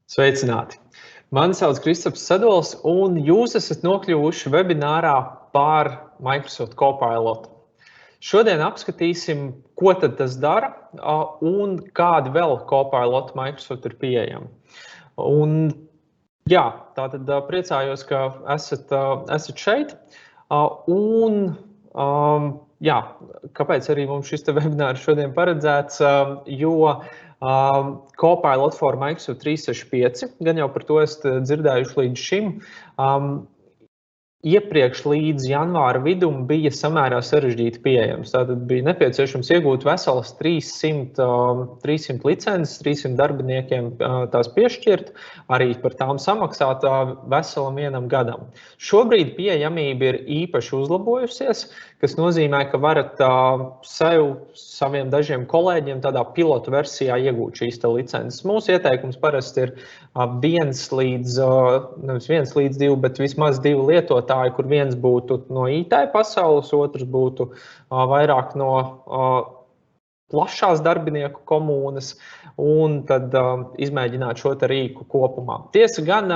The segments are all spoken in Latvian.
Sveicināti! Mani sauc Kristaps Sadols, un jūs esat nokļuvuši webinārā par Microsoft Copilot. Šodien apskatīsim, ko tad tas dara un kādi vēl Copilot Microsoft ir pieejami. Un, jā, tātad priecājos, ka esat šeit. Jā, kāpēc arī mums šis webinārs šodien paredzēts, jo Copilot for Microsoft 365, gan jau par to esat dzirdējuši līdz šim, iepriekš līdz janvāra vidum bija samērā sarežģīti pieejams. Tātad bija nepieciešams iegūt veselas 300 licences, 300 darbiniekiem tās piešķirt, arī par tām samaksāt veselam vienam gadam. Šobrīd pieejamība ir īpaši uzlabojusies, kas nozīmē, ka varat saviem dažiem kolēģiem tādā pilotu versijā iegūt šīs licences. Mūsu ieteikums parasti ir nevis 1 līdz 2, bet vismaz 2 lietotāji, kur viens būtu no IT pasaules, otrs būtu vairāk no plašās darbinieku komunas, un tad izmēģināt šo rīku kopumā. Tiesa gan,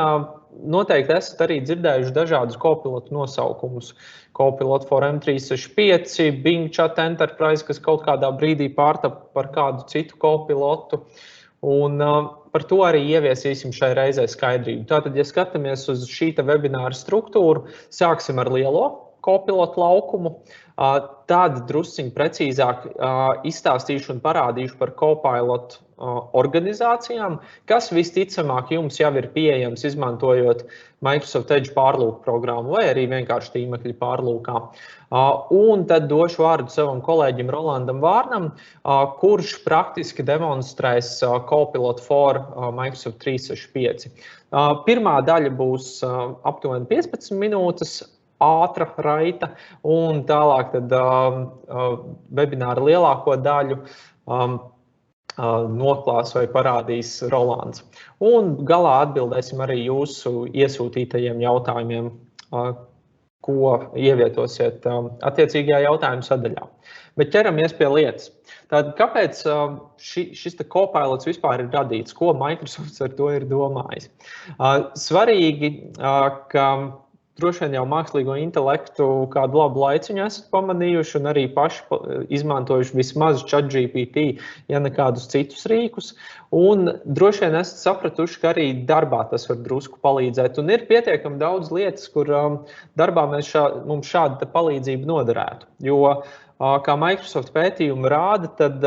noteikti esat arī dzirdējuši dažādus Copilot nosaukumus. Copilot for M365, Bing Chat Enterprise, kas kaut kādā brīdī pārtapa par kādu citu Copilotu. Un par to arī ieviesīsim šai reizē skaidrību. Tātad, ja skatāmies uz šī webināra struktūru, sāksim ar lielo Copilot laukumu, tad drusciņ precīzāk izstāstīšu un parādīšu par Copilot organizācijām, kas visticamāk jums jau ir pieejams izmantojot Microsoft Edge pārlūku programmu vai arī vienkārši tīmekļa pārlūkā. Un tad došu vārdu savam kolēģim Rolandam Vārnam, kurš praktiski demonstrēs Copilot for Microsoft 365. Pirmā daļa būs aptuveni 15 minūtes, ātra raita, un tālāk tad webināra lielāko daļu noklās vai parādīs Rolands. Un galā atbildēsim arī jūsu iesūtītajiem jautājumiem, ko ievietosiet attiecīgajā jautājumu sadaļā. Bet ķeramies pie lietas. Tātad, kāpēc šis Copilots vispār ir radīts? Ko Microsoft ar to ir domājis? Svarīgi, ka droši vien jau mākslīgo intelektu kādu labu laiciņu esat pamanījuši un arī paši izmantojuši vismaz ChatGPT, ja ne kādus citus rīkus. Un droši vien esat sapratuši, ka arī darbā tas var drusku palīdzēt. Un ir pietiekami daudz lietas, kur darbā mums šāda palīdzība noderētu. Jo, kā Microsoft pētījumi rāda, tad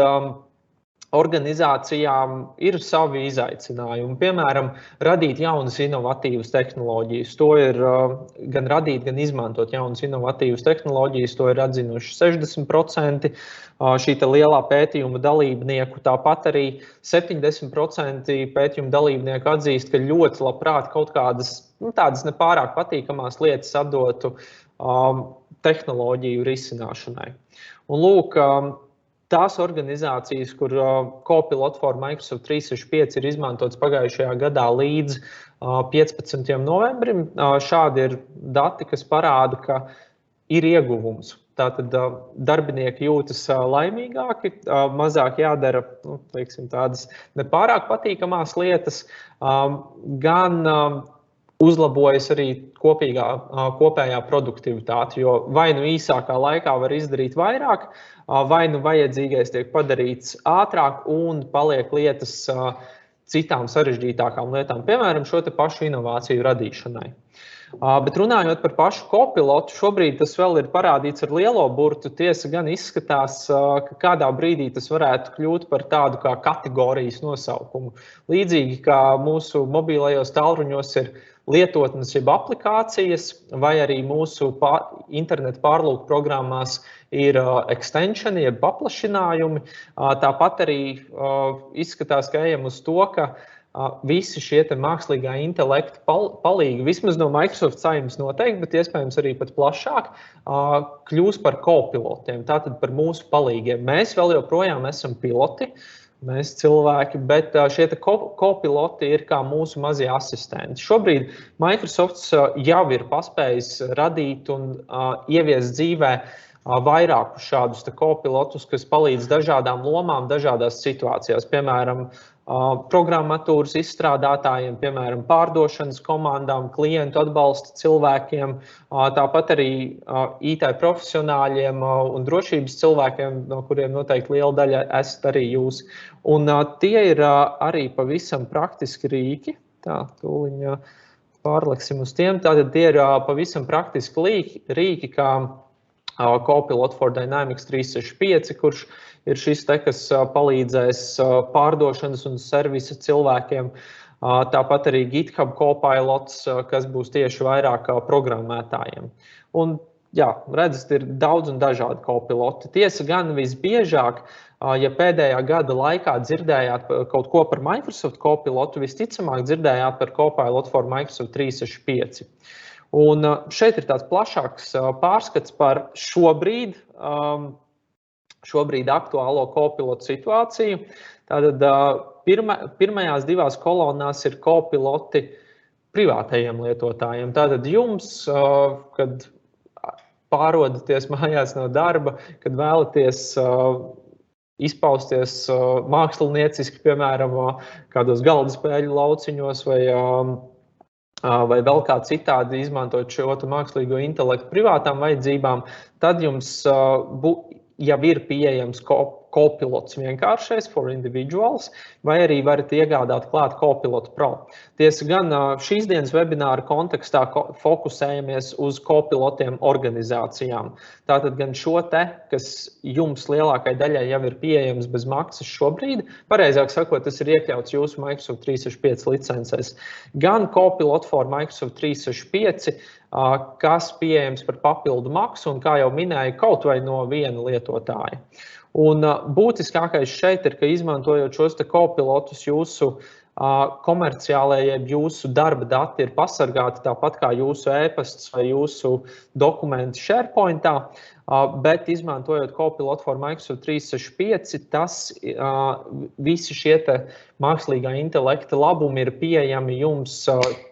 organizācijām ir savi izaicinājumi. Piemēram, radīt jaunas inovatīvas tehnoloģijas. To ir gan radīt, gan izmantot jaunas inovatīvas tehnoloģijas. To ir atzinuši 60% šī lielā pētījuma dalībnieku. Tāpat arī 70% pētījuma dalībnieku atzīst, ka ļoti labprāt kaut kādas tādas nepārāk patīkamās lietas atdotu tehnoloģiju risināšanai. Un lūk, tās organizācijas, kur Copilot for Microsoft 365 ir izmantots pagājušajā gadā līdz 15. novembrim, šādi ir dati, kas parāda, ka ir ieguvums. Tātad darbinieki jūtas laimīgāki, mazāk jādara tādas nepārāk patīkamās lietas, gan uzlabojas arī kopējā produktivitāte, jo vai nu īsākā laikā var izdarīt vairāk, vai nu vajadzīgais tiek padarīts ātrāk un paliek lietas citām sarežģītākām lietām, piemēram, šo pašu inovāciju radīšanai. Bet runājot par pašu Copilotu, šobrīd tas vēl ir parādīts ar lielo burtu. Tiesa gan izskatās, ka kādā brīdī tas varētu kļūt par tādu kā kategorijas nosaukumu. Līdzīgi kā mūsu mobilajos tālruņos ir lietotnes jeb aplikācijas, vai arī mūsu internetu pārlūku programmās ir extensioni jeb paplašinājumi. Tāpat arī izskatās, ka ejam uz to, ka visi šie mākslīgā intelekta palīgi, vismaz no Microsoft saimnes noteikti, bet iespējams arī pat plašāk, kļūs par kopilotiem, tātad par mūsu palīgiem. Mēs vēl joprojām esam piloti, mēs cilvēki, bet šie kopiloti ir kā mūsu mazie asistenti. Šobrīd Microsoft jau ir paspējis radīt un ieviest dzīvē vairākus šādus kopilotus, kas palīdz dažādām lomām, dažādās situācijās. Piemēram, programmatūras izstrādātājiem, piemēram, pārdošanas komandām, klientu atbalsta cilvēkiem, tāpat arī IT profesionāļiem un drošības cilvēkiem, no kuriem noteikti liela daļa esat arī jūs. Un tie ir arī pavisam praktiski rīki. Tā, tūliņ pārliksim uz tiem. Tātad tie ir pavisam praktiski rīki, kā Copilot for Dynamics 365, kurš ir šis te, kas palīdzēs pārdošanas un servisa cilvēkiem. Tāpat arī GitHub Copilots, kas būs tieši vairāk programmētājiem. Un, jā, redzat, ir daudz un dažādi kopiloti. Tiesa gan visbiežāk, ja pēdējā gada laikā dzirdējāt kaut ko par Microsoft Copilotu, visticamāk dzirdējāt par Copilot for Microsoft 365. Un šeit ir tāds plašāks pārskats par šobrīd aktuālo Copilotu situāciju. Tātad pirmajās divās kolonās ir Copiloti privātajiem lietotājiem. Tātad jums, kad pārodaties mājās no darba, kad vēlaties izpausties mākslinieciski, piemēram, kādos galda spēļu lauciņos vai vēl kā citādi izmantot šo mākslīgo intelektu privātām vajadzībām, tad jums jau ir pieejams Copilots vienkāršais for individuals, vai arī varat iegādāt klāt Copilot Pro. Tiesa gan šīs dienas webināra kontekstā fokusējamies uz Copilotiem organizācijām. Tātad gan šo te, kas jums lielākai daļai jau ir pieejams bez maksas šobrīd, pareizāk sakot, tas ir iekļauts jūsu Microsoft 365 licencēs, gan Copilot for Microsoft 365, kas pieejams par papildu maksu un, kā jau minēju, kaut vai no viena lietotāja. Un būtiskākais šeit ir, ka izmantojot šos te kopilotus, jūsu komerciālajie, jūsu darba dati ir pasargāti tāpat kā jūsu e-pasts vai jūsu dokumenti SharePointā, bet izmantojot Copilot for Microsoft 365, visi šie te mākslīgā intelekta labumi ir pieejami jums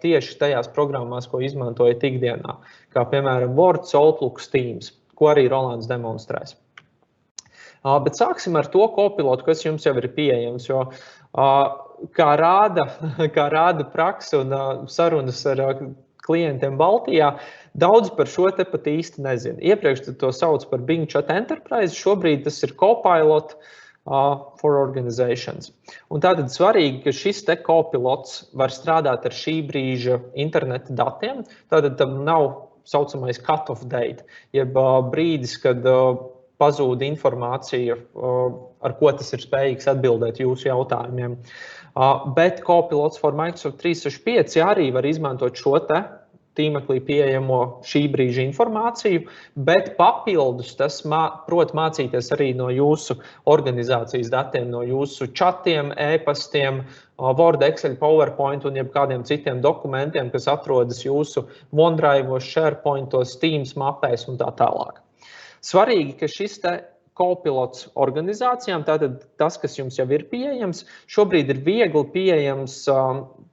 tieši tajās programmās, ko izmantojat ikdienā, kā piemēram Word, Outlook, Teams, ko arī Rolands demonstrēs. Bet sāksim ar to kopilotu, kas jums jau ir pieejams, jo kā rāda praksa un sarunas ar klientiem Baltijā, daudz par šo te pat īsti nezina. Iepriekš to sauc par Bing Chat Enterprise, šobrīd tas ir Copilot for Organizations. Un tātad svarīgi, ka šis te kopilots var strādāt ar šī brīža interneta datiem, tātad tam nav saucamais cut-off date, jeb brīdis, kad pazūd informācija, ar ko tas ir spējīgs atbildēt jūsu jautājumiem. Bet Copilots for Microsoft 365 arī var izmantot šo te tīmeklī pieejamo šī brīža informāciju, bet papildus tas prot mācīties arī no jūsu organizācijas datiem, no jūsu čatiem, e-pastiem, Word, Excel, PowerPoint un jebkādiem citiem dokumentiem, kas atrodas jūsu OneDrive'os, SharePoint'os, Teams mapēs un tā tālāk. Svarīgi, ka šis te kopilots organizācijām, tātad tas, kas jums jau ir pieejams, šobrīd ir viegli pieejams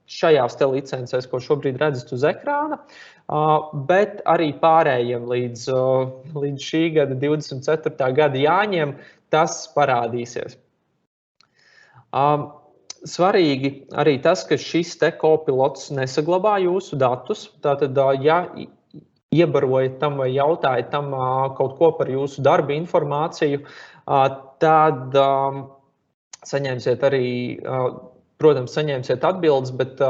šajās te licencēs, ko šobrīd redzat uz ekrāna, bet arī pārējiem līdz šī gada 24. gada jāņem tas parādīsies. Svarīgi arī tas, ka šis te kopilots nesaglabā jūsu datus, tātad, ja iebarojat tam vai jautājat tam kaut ko par jūsu darba informāciju, tad saņemsiet arī, protams, saņemsiet atbildes, bet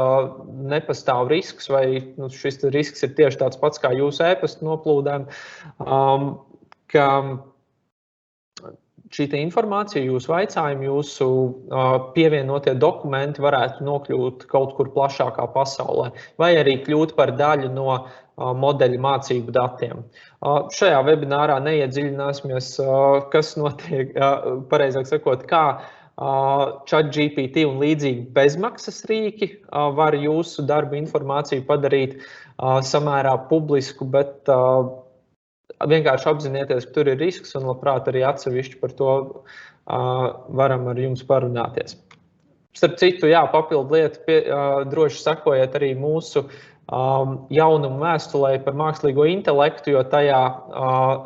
nepastāv risks, vai šis risks ir tieši tāds pats kā jūsu e-pasta noplūdēm, ka šī informācija, jūsu vaicājumi, jūsu pievienotie dokumenti varētu nokļūt kaut kur plašākā pasaulē, vai arī kļūt par daļu no modeļu mācību datiem. Šajā webinārā neiedziļināsimies, kas notiek, pareizāk sakot, kā ChatGPT un līdzīgi bezmaksas rīki var jūsu darba informāciju padarīt samērā publisku, bet vienkārši apzinieties, ka tur ir risks un labprāt arī atsevišķi par to varam ar jums parunāties. Starp citu, jā, papildu lietu, droši sekojiet arī mūsu jaunumu vēstulē par mākslīgo intelektu, jo tajā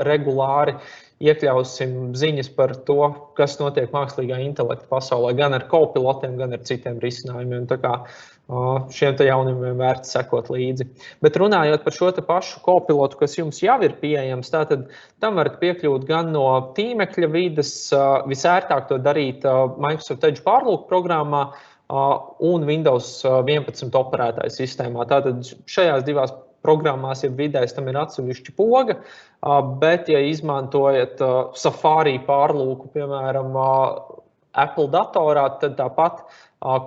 regulāri iekļausim ziņas par to, kas notiek mākslīgā intelekta pasaulē, gan ar kopilotiem, gan ar citiem risinājumiem. Tā kā šiem te jaunumiem vērts sekot līdzi. Bet runājot par šo te pašu kopilotu, kas jums jau ir pieejams, tātad tam varat piekļūt gan no tīmekļa vides, visērtāk to darīt Microsoft Edge pārlūku programmā un Windows 11 operētāju sistēmā. Tātad šajās divās programmās, ja vidēs tam ir atsevišķa poga, bet ja izmantojat Safari pārlūku, piemēram, Apple datorā, tad tāpat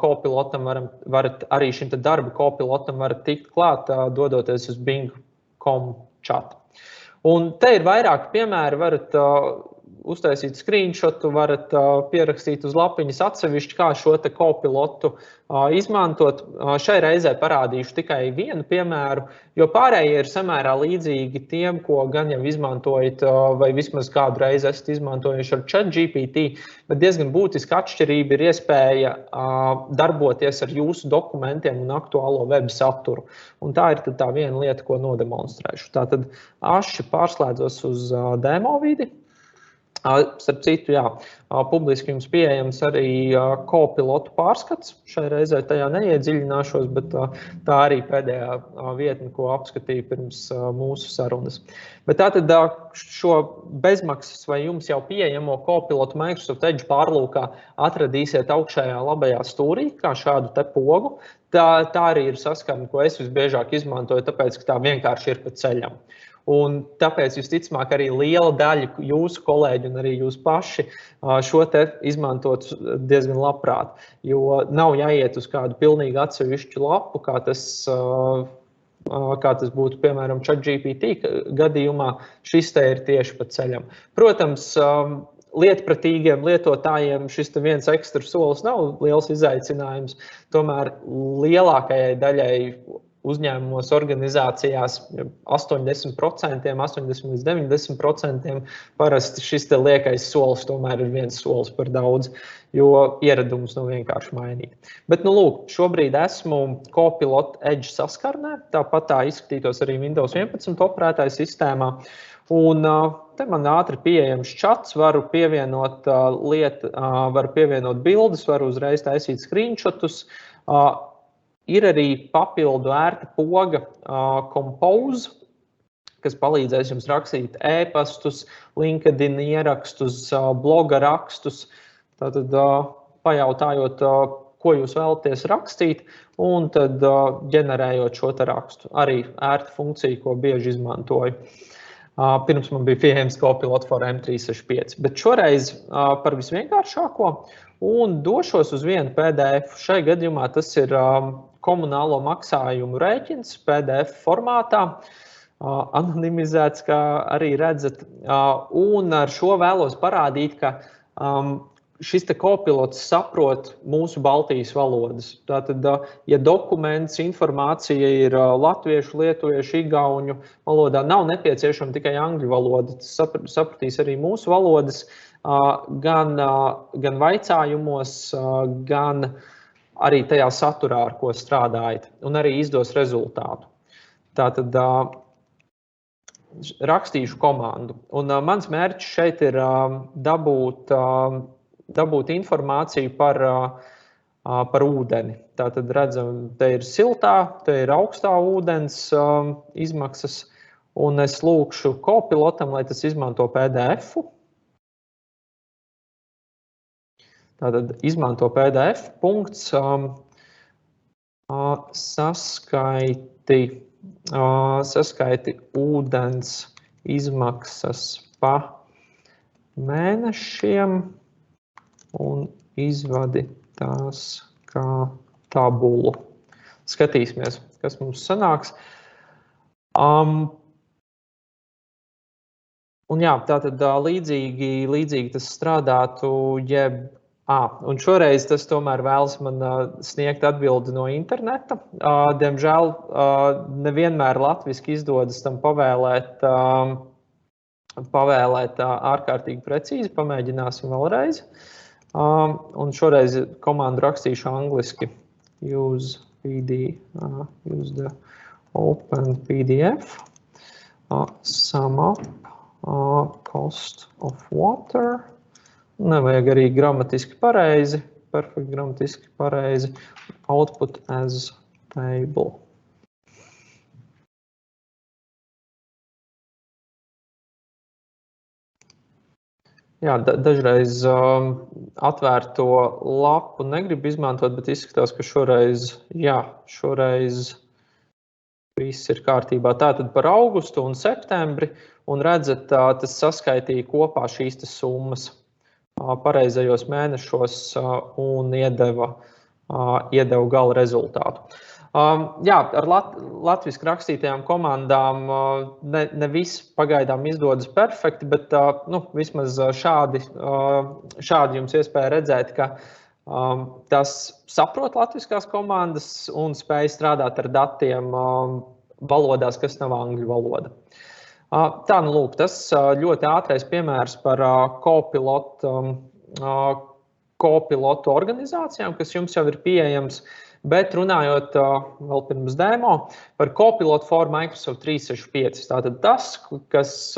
kopilotam varat arī šim darba kopilotam varat tikt klāt, dodoties uz Bing.com chatu. Un te ir vairāki piemēri, varat uztaisīt screenshotu, varat pierakstīt uz lapiņas atsevišķi, kā šo te kopilotu izmantot. Šai reizē parādīšu tikai vienu piemēru, jo pārējie ir samērā līdzīgi tiem, ko gan jau izmantojat, vai vismaz kādu reizi esat izmantojuši ar ChatGPT, bet diezgan būtiska atšķirība ir iespēja darboties ar jūsu dokumentiem un aktuālo web saturu. Un tā ir tā viena lieta, ko nodemonstrēšu. Tātad aši pārslēdzos uz demo vidi. Starp citu, jā, publiski jums pieejams arī kopilotu pārskats. Šai reizē tajā neiedziļināšos, bet tā arī pēdējā vietne, ko apskatīju pirms mūsu sarunas. Bet tātad šo bezmaksas vai jums jau pieejamo kopilotu Microsoft Edge pārlūkā atradīsiet augšējā labajā stūrī, kā šādu te pogu. Tā arī ir saskarne, ko es visbiežāk izmantoju, tāpēc, ka tā vienkārši ir pa ceļam. Un tāpēc visticamāk arī liela daļa jūsu kolēģi un arī jūs paši šo te izmantot diezgan labprāt, jo nav jāiet uz kādu pilnīgi atsevišķu lapu, kā tas būtu, piemēram, ChatGPT gadījumā, šis te ir tieši pa ceļam. Protams, lietpratīgiem lietotājiem šis te viens ekstra solis nav liels izaicinājums, tomēr lielākajai daļai uzņēmumos, organizācijās 80%, 80 līdz 90% parasti šis te liekais solis tomēr ir viens solis par daudz, jo ieradumus nav vienkārši mainīt. Bet, lūk, šobrīd esmu Copilot Edge saskarnē, tāpat tā izskatītos arī Windows 11 operētāju sistēmā. Un te man ātri pieejams čats, varu pievienot varu pievienot bildes, varu uzreiz taisīt screenshotus. Ir arī papildu ērta poga Compose, kas palīdzēs jums rakstīt e-pastus, LinkedIn ierakstus, bloga rakstus, tātad pajautājot, ko jūs vēlaties rakstīt, un tad ģenerējot šo te rakstu. Arī ērta funkcija, ko bieži izmantoju. Pirms man bija pieejams Copilot for M365, bet šoreiz par visvienkāršāko un došos uz vienu PDF. Šai gadījumā tas ir komunālo maksājumu rēķins PDF formātā, anonimizēts, kā arī redzat, un ar šo vēlos parādīt, ka šis te kopilots saprot mūsu Baltijas valodas. Tātad, ja dokuments, informācija ir latviešu, lietuviešu, igauņu valodā, nav nepieciešama tikai angļu valoda, tas sapratīs arī mūsu valodas, gan vaicājumos, gan arī tajā saturā, ar ko strādājat, un arī izdos rezultātu. Tātad rakstīšu komandu. Un mans mērķis šeit ir dabūt informāciju par ūdeni. Tātad redzam, te ir siltā, te ir augstā ūdens izmaksas, un es lūkšu kopilotam, lai tas izmanto PDF-u. Tātad izmanto PDF, punkts, saskaiti ūdens izmaksas pa mēnešiem un izvadi tās kā tabulu. Skatīsimies, kas mums sanāks. Un jā, tātad līdzīgi tas strādātu, un šoreiz tas tomēr vēlas man sniegt atbildi no interneta. Diemžēl nevienmēr latviski izdodas tam pavēlēt ārkārtīgi precīzi, pamēģināsim vēlreiz. Un šoreiz komandu rakstīšu angliski. Use the open PDF, sum up, cost of water, nevajag arī gramatiski pareizi, perfect gramatiski pareizi, output as table. Jā, dažreiz atvērto lapu negribu izmantot, bet izskatās, ka šoreiz viss ir kārtībā. Tātad par augustu un septembri, un redzat, tas saskaitīja kopā šīs summas pareizajos mēnešos un iedeva gala rezultātu. Jā, ar latviski rakstītajām komandām ne viss pagaidām izdodas perfekti, bet vismaz šādi jums iespēja redzēt, ka tas saprot latviskās komandas un spēj strādāt ar datiem valodās, kas nav angļu valoda. Tā, lūk, tas ļoti ātrais piemērs par kopilotu organizācijām, kas jums jau ir pieejams. Bet runājot vēl pirms demo par kopilotu for Microsoft 365, tātad tas, kas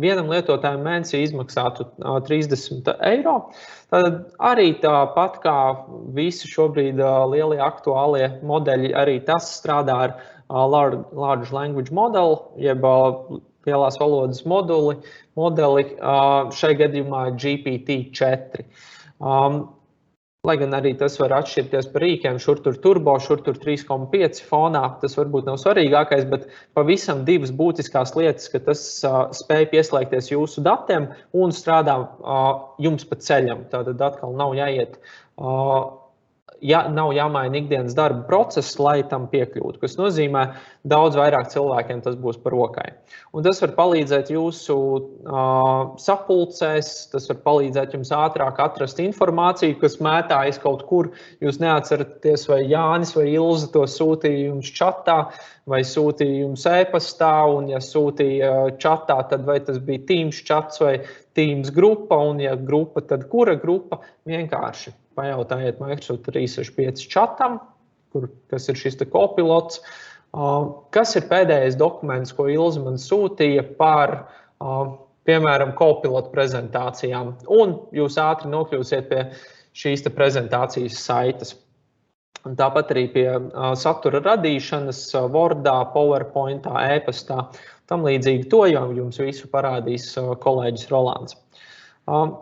vienam lietotājam mēnesī izmaksātu 30 eiro, tad arī tāpat kā visi šobrīd lielie aktuālie modeļi, arī tas strādā ar Large Language Model, jeb lielās valodas modeli, šai gadījumā GPT-4. Lai gan arī tas var atšķirties par rīkiem, šur tur turbo, šur tur 3,5 fonā, tas varbūt nav svarīgākais, bet pavisam divas būtiskās lietas, ka tas spēj pieslēgties jūsu datiem un strādā jums pa ceļam. Tātad atkal nav jāiet, nav jāmaina ikdienas darba process, lai tam piekļūtu, kas nozīmē daudz vairāk cilvēkiem tas būs par rokai. Un tas var palīdzēt jūsu sapulcēs, tas var palīdzēt jums ātrāk atrast informāciju, kas mētājas kaut kur. Jūs neatceraties, vai Jānis vai Ilze to sūtīja jums čatā, vai sūtīja jums e-pastā, un ja sūtīja čatā, tad vai tas bija Teams čats vai Teams grupa, un ja grupa, tad kura grupa? Vienkārši pajautājiet Microsoft 365 čatam, kas ir šis kopilots, kas ir pēdējais dokuments, ko Ilze man sūtīja par, piemēram, kopilotu prezentācijām, un jūs ātri nokļūsiet pie šīs prezentācijas saites. Un tāpat arī pie satura radīšanas Wordā, PowerPointā, e-pastā, tam līdzīgi to jau jums visu parādīs kolēģis Rolands.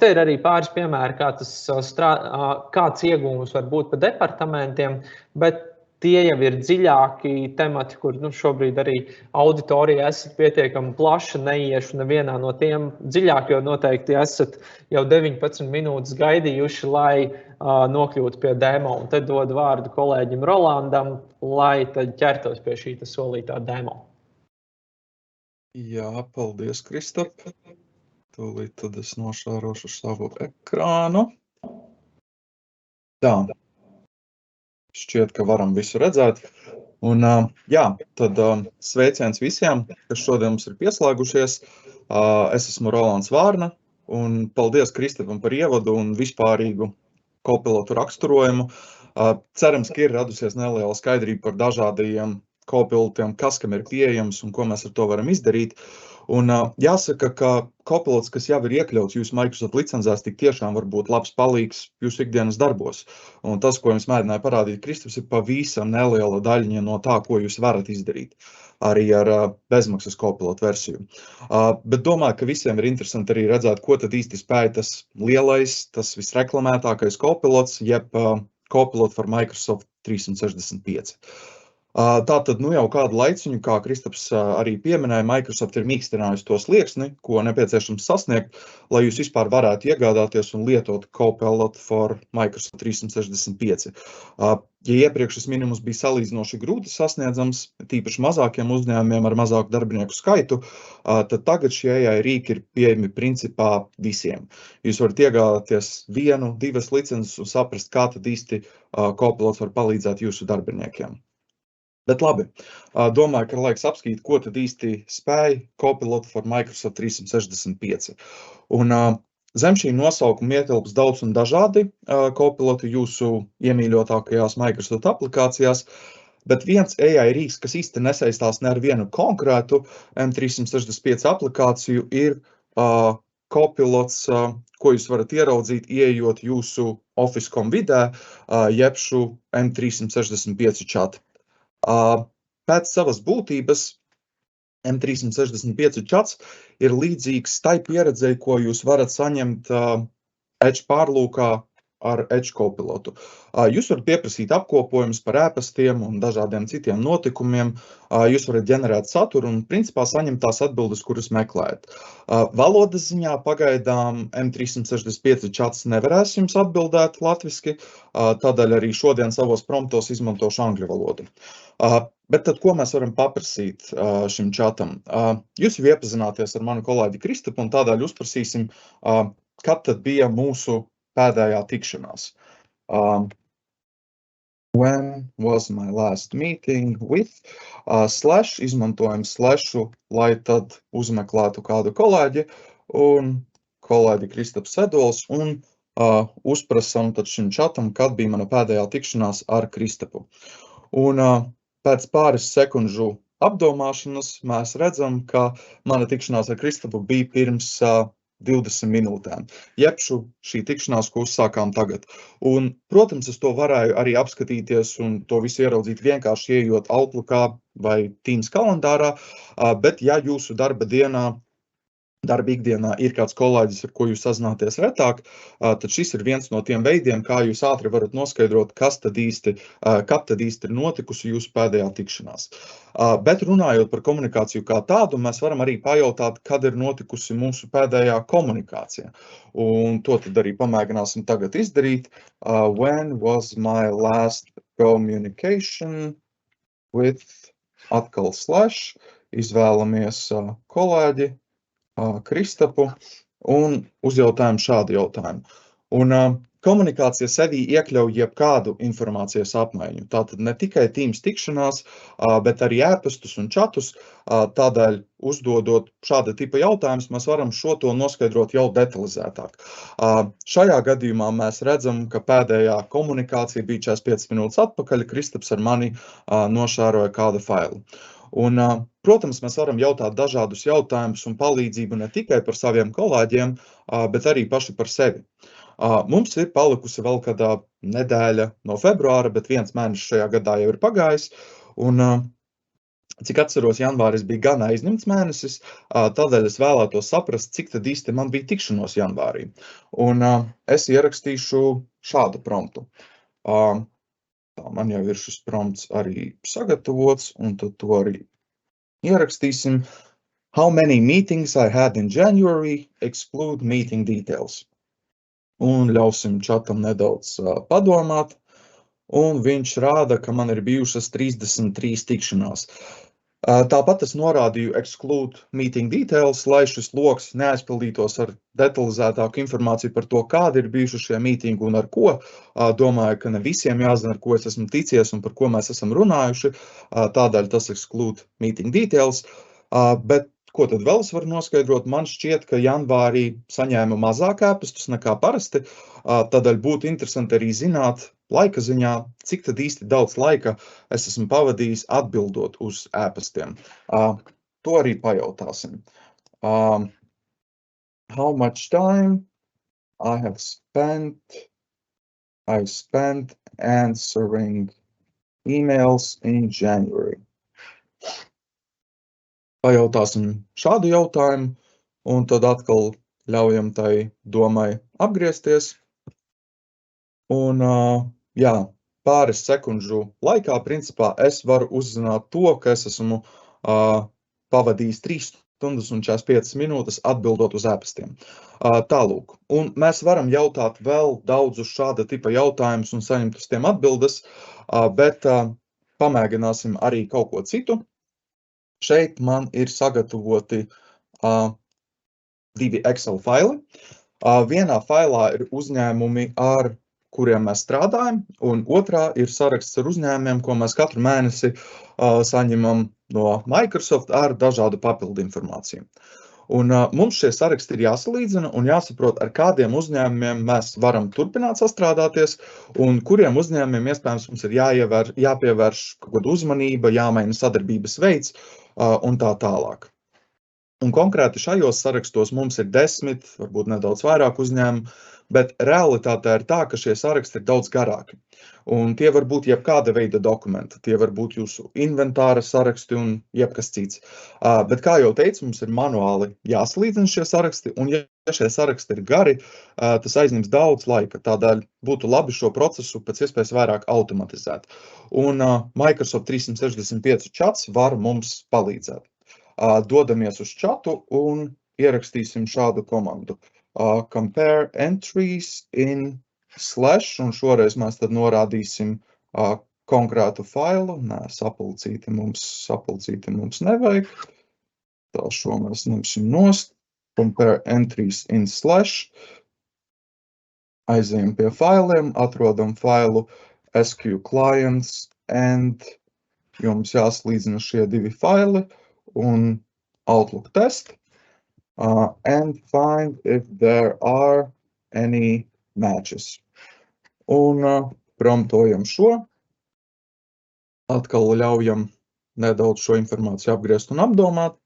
Te ir arī pāris piemēri, kāds iegūmus var būt pa departamentiem, bet tie jau ir dziļāki temati, kur šobrīd arī auditorija esat pietiekami plaša, neiešu nevienā no tiem dziļāk, jo noteikti esat jau 19 minūtes gaidījuši, lai nokļūtu pie demo. Un tad dod vārdu kolēģim Rolandam, lai tad ķertos pie šī solītā demo. Jā, paldies, Kristap. Tūlīt tad es nošārošu savu ekrānu. Tā, šķiet, ka varam visu redzēt. Un jā, tad sveiciens visiem, kas šodien mums ir pieslēgušies. Es esmu Rolands Vārna, un paldies Kristapam par ievadu un vispārīgu kopilotu raksturojumu. Cerams, ka ir radusies neliela skaidrība par dažādajiem kopilotiem, kas kam ir pieejams un ko mēs ar to varam izdarīt. Un jāsaka, ka kopilots, kas jau ir iekļauts jūsu Microsoft licencēs, tik tiešām var būt labs palīgs jūsu ikdienas darbos. Un tas, ko jums mēģināja parādīt Kristaps, ir pavisam neliela daļiņa no tā, ko jūs varat izdarīt arī ar bezmaksas kopilotu versiju. Bet domāju, ka visiem ir interesanti arī redzēt, ko tad īsti spēj tas lielais, tas visreklamētākais kopilots, jeb kopilot for Microsoft 365. Tātad jau kādu laiciņu, kā Kristaps arī pieminēja, Microsoft ir mīkstinājusi to slieksni, ko nepieciešams sasniegt, lai jūs vispār varētu iegādāties un lietot Copilot for Microsoft 365. Ja iepriekš šis minimums bija salīdzinoši grūti sasniedzams, tīpaši mazākiem uzņēmumiem ar mazāku darbinieku skaitu, tad tagad šie AI rīki ir pieejami principā visiem. Jūs varat iegādāties 1, 2 licences un saprast, kā tad īsti Copilot var palīdzēt jūsu darbiniekiem. Bet labi, domāju, ka ir laiks apskatīt, ko tad īsti spēj Copilot for Microsoft 365. Un zem šī nosaukuma ietilps daudz un dažādi Copiloti jūsu iemīļotākajās Microsoft aplikācijās, bet viens AI rīks, kas īsti nesaistās ne ar vienu konkrētu M365 aplikāciju, ir Copilots, ko jūs varat ieraudzīt, ieejot jūsu Office.com vidē, jeb šo M365 čatu. Pēc savas būtības M365 čats ir līdzīgs tai pieredzei, ko jūs varat saņemt Edge pārlūkā ar Edge Copilotu. Jūs varat pieprasīt apkopojumus par ēpastiem un dažādiem citiem notikumiem. Jūs varat ģenerēt saturu un principā saņemt tās atbildes, kuras meklējat. Valodas ziņā pagaidām M365 čats nevarēs jums atbildēt latviski, tādēļ arī šodien savos promptos izmantošu angļu valodu. Bet tad, ko mēs varam paprasīt šim čatam? Jūs jau iepazināties ar manu kolēģi Kristapu, un tādēļ uzprasīsim, kad tad bija mūsu pēdējā tikšanās. When was my last meeting with? Izmantojam slashu, lai tad uzmeklētu kādu kolēģi, un kolēģi Kristaps Sedols, un uzprasam tad šim čatam, kad bija mana pēdējā tikšanās ar Kristapu. Un pēc pāris sekundžu apdomāšanas mēs redzam, ka mana tikšanās ar Kristapu bija pirms 20 minūtēm, jeb šī tikšanās, ko uzsākām tagad. Un, protams, es to varēju arī apskatīties un to visu ieraudzīt vienkārši ieejot Outlookā vai Teams kalendārā, bet ja jūsu darba ikdienā ir kāds kolēģis, ar ko jūs sazināties retāk, tad šis ir viens no tiem veidiem, kā jūs ātri varat noskaidrot, kad tad īsti ir notikusi jūsu pēdējā tikšanās. Bet runājot par komunikāciju kā tādu, mēs varam arī pajautāt, kad ir notikusi mūsu pēdējā komunikācija. Un to tad arī pamēģināsim tagad izdarīt. When was my last communication with atkal slash, izvēlamies kolēģi Kristapu un uzjautājam šādu jautājumu. Un komunikācija sevī iekļauj jebkādu informācijas apmaiņu. Tātad ne tikai Teams tikšanās, bet arī ēpastus un čatus. Tādēļ uzdodot šāda tipa jautājumus, mēs varam šo to noskaidrot jau detalizētāk. Šajā gadījumā mēs redzam, ka pēdējā komunikācija bija 45 minūtes atpakaļ, Kristaps ar mani nošēroja kādu failu. Un, protams, mēs varam jautāt dažādus jautājumus un palīdzību ne tikai par saviem kolēģiem, bet arī paši par sevi. Mums ir palikusi vēl kādā nedēļa no februāra, bet 1 mēnesis šajā gadā jau ir pagājis. Un, cik atceros, janvāris bija gan aizņemts mēnesis, tādēļ es vēlētos saprast, cik tad īsti man bija tikšanos janvārī. Un es ierakstīšu šādu promptu. Man jau ir šis prompts arī sagatavots, un tad to arī ierakstīsim. How many meetings I had in January, exclude meeting details. Un ļausim čatam nedaudz padomāt, un viņš rāda, ka man ir bijušas 33 tikšanās. Tāpat es norādīju exclude meeting details, lai šis loks neaizpildītos ar detalizētāku informāciju par to, kādi ir bijuši šie mītingi un ar ko. Domāju, ka ne visiem jāzina, ar ko es esmu ticies un par ko mēs esam runājuši. Tādēļ tas exclude meeting details. Bet ko tad vēl es varu noskaidrot? Man šķiet, ka janvārī saņēmu mazāk ēpastus nekā parasti. Tādēļ būtu interesanti arī zināt, laika ziņā, cik tad īsti daudz laika es esmu pavadījis atbildot uz ēpastiem. To arī pajautāsim. How much time I spent answering emails in January. Pajautāsim šādu jautājumu, un tad atkal ļaujam tai domai apgriezties. Un, jā, pāris sekundžu laikā, principā, es varu uzzināt to, ka es esmu pavadījis 3 stundas un 45 minūtes atbildot uz ēpastiem. Tālūk. Un mēs varam jautāt vēl daudzus šāda tipa jautājumus un saņemt uz tiem atbildes, bet pamēģināsim arī kaut ko citu. Šeit man ir sagatavoti 2 Excel faili. Vienā failā ir uzņēmumi, ar kuriem mēs strādājam, un otrā ir saraksts ar uzņēmumiem, ko mēs katru mēnesi saņemam no Microsoft ar dažādu papildu informāciju. Un mums šie saraksti ir jāsalīdzina un jāsaprot, ar kādiem uzņēmumiem mēs varam turpināt sastrādāties un kuriem uzņēmumiem iespējams mums ir jāpievērš kaut kāda uzmanība, jāmaina sadarbības veids un tā tālāk. Un konkrēti šajos sarakstos mums ir 10, varbūt nedaudz vairāk uzņēmumu, bet realitātē ir tā, ka šie saraksti ir daudz garāki. Un tie var būt jebkāda veida dokumenti, tie var būt jūsu inventāra saraksti un jebkas cits. Bet, kā jau teicu, mums ir manuāli jāsalīdzina šie saraksti, un ja šie saraksti ir gari, tas aizņems daudz laika. Tādēļ būtu labi šo procesu pēc iespējas vairāk automatizēt. Un Microsoft 365 chats var mums palīdzēt. Dodamies uz chatu un ierakstīsim šādu komandu. Compare entries in / un šoreiz mēs tad norādīsim konkrētu failu. Nē, sapulcīti mums nevajag. Tā šo mēs ņemsim nost. Compare entries in / aizējam pie failiem, atrodam failu SQ clients and jums jāslīdzina šie divi faili un Outlook test and find if there are any matches. Un promptojam šo. Atkal ļaujam nedaudz šo informāciju apgriezt un apdomāt.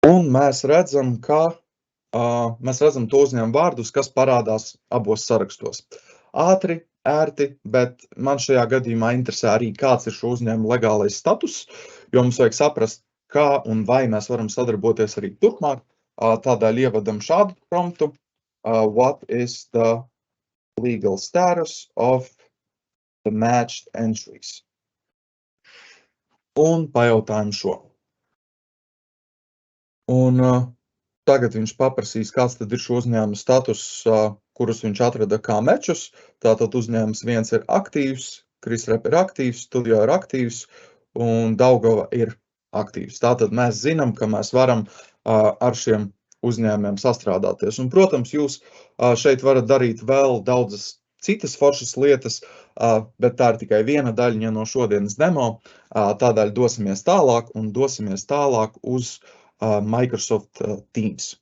Un mēs redzam, to uzņēmumu vārdus, kas parādās abos sarakstos. Ātri, ērti, bet man šajā gadījumā interesē arī, kāds ir šo uzņēmumu legālais status, jo mums vajag saprast, kā un vai mēs varam sadarboties arī turpmāk. Tādēļ ievadam šādu promptu. What is the legal status of the matched entries? Un pajautājam šo. Un tagad viņš paprasīs, kāds tad ir šo uzņēmumu status, kurus viņš atrada kā mečus. Tātad uzņēmums 1 ir aktīvs, ChrisRep ir aktīvs, Studio ir aktīvs un Daugava ir aktīvs. Tātad mēs zinām, ka mēs varam ar šiem uzņēmumiem sastrādāties. Un, protams, jūs šeit varat darīt vēl daudzas citas foršas lietas, bet tā ir tikai viena daļiņa no šodienas demo. Tādēļ dosimies tālāk uz Microsoft Teams.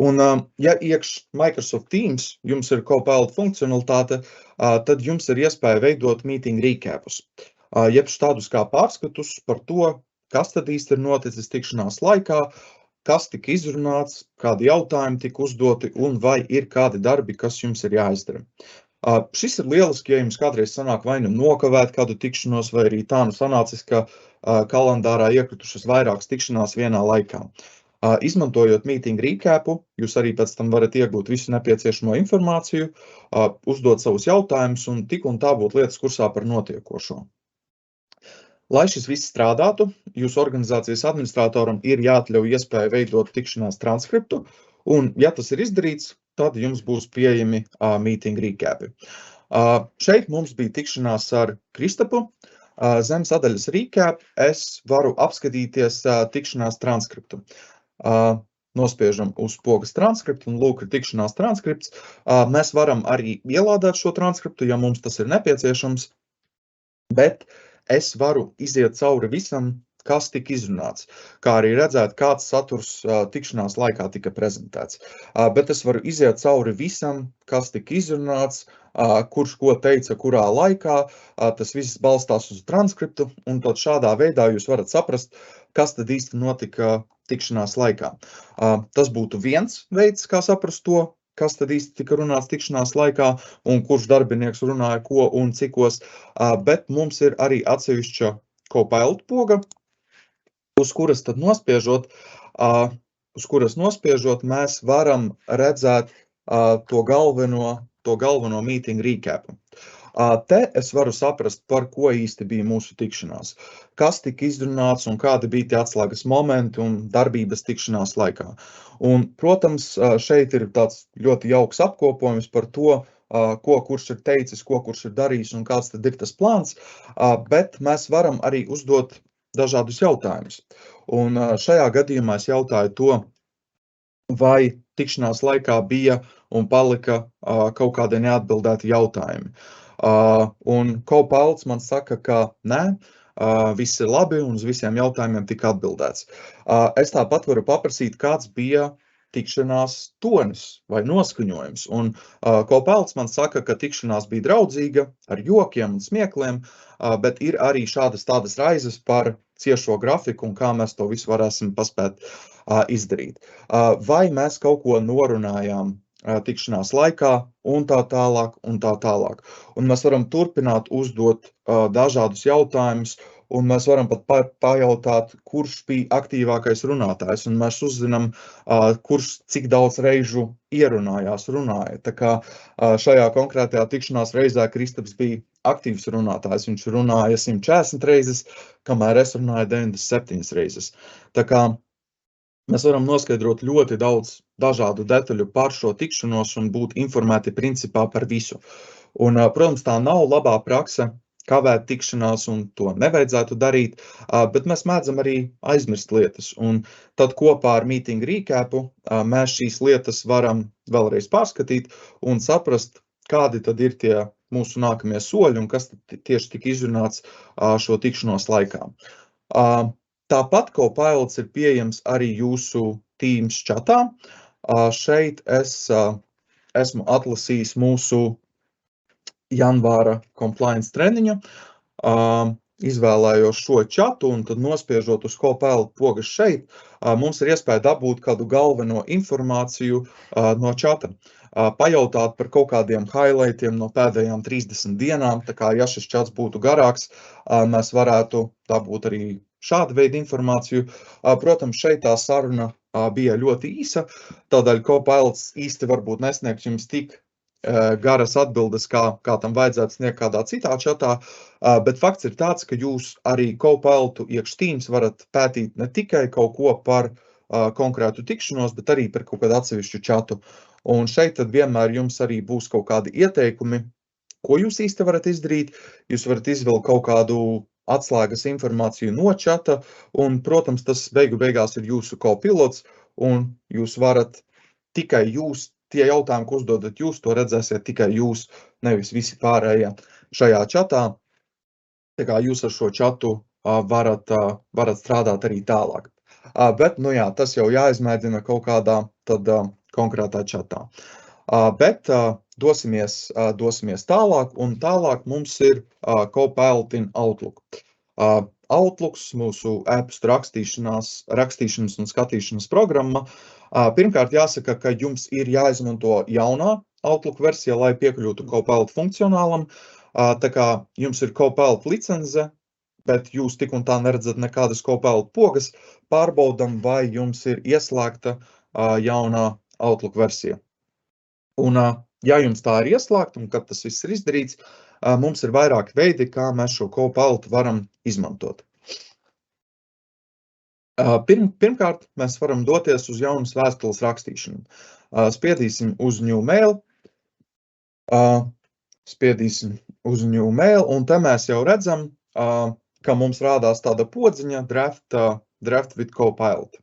Un, ja iekš Microsoft Teams jums ir Copilot funkcionalitāte, tad jums ir iespēja veidot meeting recapus. Jeb tādus kā pārskatus par to, kas tad īsti ir noticis tikšanās laikā, kas tika izrunāts, kādi jautājumi tika uzdoti un vai ir kādi darbi, kas jums ir jāizdara. Šis ir lieliski, ja jums kādreiz sanāk vai nu nokavēt kādu tikšanos, vai arī tā nu sanācis, ka kalendārā iekritušas vairākas tikšanās vienā laikā. Izmantojot meeting recapu, jūs arī pēc tam varat iegūt visu nepieciešamo informāciju, uzdot savus jautājumus un tik un tā būt lietas kursā par notiekošo. Lai šis viss strādātu, jūsu organizācijas administratoram ir jāatļauj iespēja veidot tikšanās transkriptu, un, ja tas ir izdarīts, tad jums būs pieejami meeting recapi. Šeit mums bija tikšanās ar Kristapu. Zem sadaļas recap es varu apskatīties tikšanās transkriptu. Nospiežam uz pogas transkriptu un lūk ir tikšanās transkripts. Mēs varam arī ielādēt šo transkriptu, ja mums tas ir nepieciešams, bet es varu iziet cauri visam, kas tika izrunāts, kā arī redzēt, kāds saturs tikšanās laikā tika prezentēts. Bet es varu iziet cauri visam, kas tika izrunāts, kurš ko teica, kurā laikā, tas viss balstās uz transkriptu, un tad šādā veidā jūs varat saprast, kas tad īsti notika tikšanās laikā. Tas būtu viens veids, kā saprast to, kas tad īsti tika runāts tikšanās laikā, un kurš darbinieks runāja ko un cikos, bet mums ir arī atsevišķa Copilot poga, uz kuras nospiežot, mēs varam redzēt to galveno meeting recapu. Te es varu saprast, par ko īsti bija mūsu tikšanās, kas tika izrunāts un kādi bija tie atslēgas momenti un darbības tikšanās laikā. Un, protams, šeit ir tāds ļoti jauks apkopojums par to, ko kurš ir teicis, ko kurš ir darījis un kāds tad ir tas plāns, bet mēs varam arī uzdot dažādus jautājumus. Un šajā gadījumā es jautāju to, vai tikšanās laikā bija un palika kaut kādi neatbildēti jautājumi. Un Copilot man saka, ka nē, viss ir labi un uz visiem jautājumiem tika atbildēts. Es tāpat varu paprasīt, kāds bija tikšanās tonis vai noskaņojums. Un Kopelts man saka, ka tikšanās bija draudzīga, ar jokiem un smiekliem, bet ir arī šādas tādas raizes par ciešo grafiku un kā mēs to visu varēsim paspēt izdarīt. Vai mēs kaut ko norunājām tikšanās laikā un tā tālāk un tā tālāk. Un mēs varam turpināt uzdot dažādus jautājumus, un mēs varam pat pajautāt, kurš bija aktīvākais runātājs, un mēs uzzinām, kurš cik daudz reižu ierunājās, runāja. Tā kā šajā konkrētajā tikšanās reizē Kristaps bija aktīvs runātājs, viņš runāja 140 reizes, kamēr es runāju 97 reizes. Tā kā mēs varam noskaidrot ļoti daudz dažādu detaļu par šo tikšanos un būt informēti principā par visu. Un, protams, tā nav labā prakse kavēt tikšanās un to nevajadzētu darīt, bet mēs mēdzam arī aizmirst lietas. Un tad kopā ar meeting recapu mēs šīs lietas varam vēlreiz pārskatīt un saprast, kādi tad ir tie mūsu nākamie soļi un kas tieši tika izrunāts šo tikšanos laikā. Tāpat Copilot ir pieejams arī jūsu Teams čatā. Šeit es esmu atlasījis mūsu janvāra compliance treniņu, izvēlējos šo čatu un tad nospiežot uz Copilot pogas šeit, mums ir iespēja dabūt kādu galveno informāciju no čata. Pajautāt par kaut kādiem highlightiem no pēdējām 30 dienām, tā kā ja šis čats būtu garāks, mēs varētu dabūt arī šādu veidu informāciju. Protams, šeit tā saruna bija ļoti īsa, tādēļ Copilot īsti varbūt nesniegs jums tik garas atbildes, kā tam vajadzētu sniegt kādā citā čatā, bet fakts ir tāds, ka jūs arī Copilotu iekš Teams varat pētīt ne tikai kaut ko par konkrētu tikšanos, bet arī par kaut kādu atsevišķu čatu. Un šeit tad vienmēr jums arī būs kaut kādi ieteikumi, ko jūs īsti varat izdarīt. Jūs varat izvilkt kaut kādu atslēgas informāciju no čata, un, protams, tas beigās ir jūsu Copilots, un jūs varat tikai jūs, tie jautājumi, ko uzdodat jūs, to redzēsiet tikai jūs, nevis visi pārējie šajā čatā. Tā kā jūs ar šo čatu varat strādāt arī tālāk. Bet, nu jā, tas jau jāizmēģina kaut kādā tad konkrētā čatā. Bet dosimies tālāk, un tālāk mums ir Copilot in Outlook. Outlooks, mūsu e-pasta rakstīšanas un skatīšanas programma. Pirmkārt jāsaka, ka jums ir jāizmanto jaunā Outlook versija, lai piekļūtu Copilot funkcionālam. Tā kā jums ir Copilot licence, bet jūs tik un tā neredzat nekādas Copilot pogas, pārbaudam, vai jums ir ieslēgta jaunā Outlook versija. Un, ja jums tā ir ieslēgta un kad tas viss ir izdarīts, mums ir vairāki veidi, kā mēs šo Copilot varam izmantot. Pirmkārt, mēs varam doties uz jaunas vēstules rakstīšanu. Spiedīsim uz New Mail, un te mēs jau redzam, ka mums rādās tāda podziņa Draft with Copilot.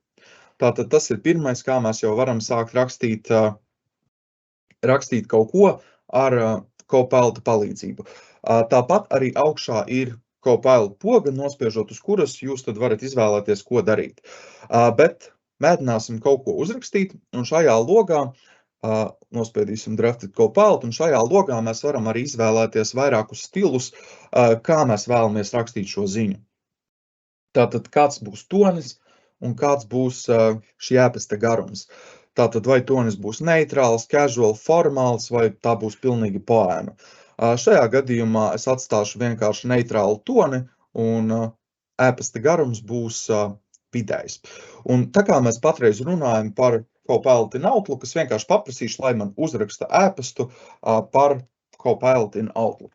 Tātad tas ir pirmais, kā mēs jau varam sākt rakstīt kaut ko ar Copilot palīdzību. Tāpat arī augšā ir Copilot poga, nospiežot uz kuras jūs tad varat izvēlēties, ko darīt. Bet mēģināsim kaut ko uzrakstīt, un šajā logā nospiedīsim Draft with Copilot, un šajā logā mēs varam arī izvēlēties vairākus stilus, kā mēs vēlamies rakstīt šo ziņu. Tātad kāds būs tonis un kāds būs šī e-pasta garums. Tātad vai tonis būs neitrāls, casual, formāls, vai tā būs pilnīgi poēma. Šajā gadījumā es atstāšu vienkārši neitrālu toni, un e-pasta garums būs vidējs. Un tā kā mēs patreiz runājam par Copilot in Outlook, es vienkārši paprasīšu, lai man uzraksta e-pastu par Copilot in Outlook.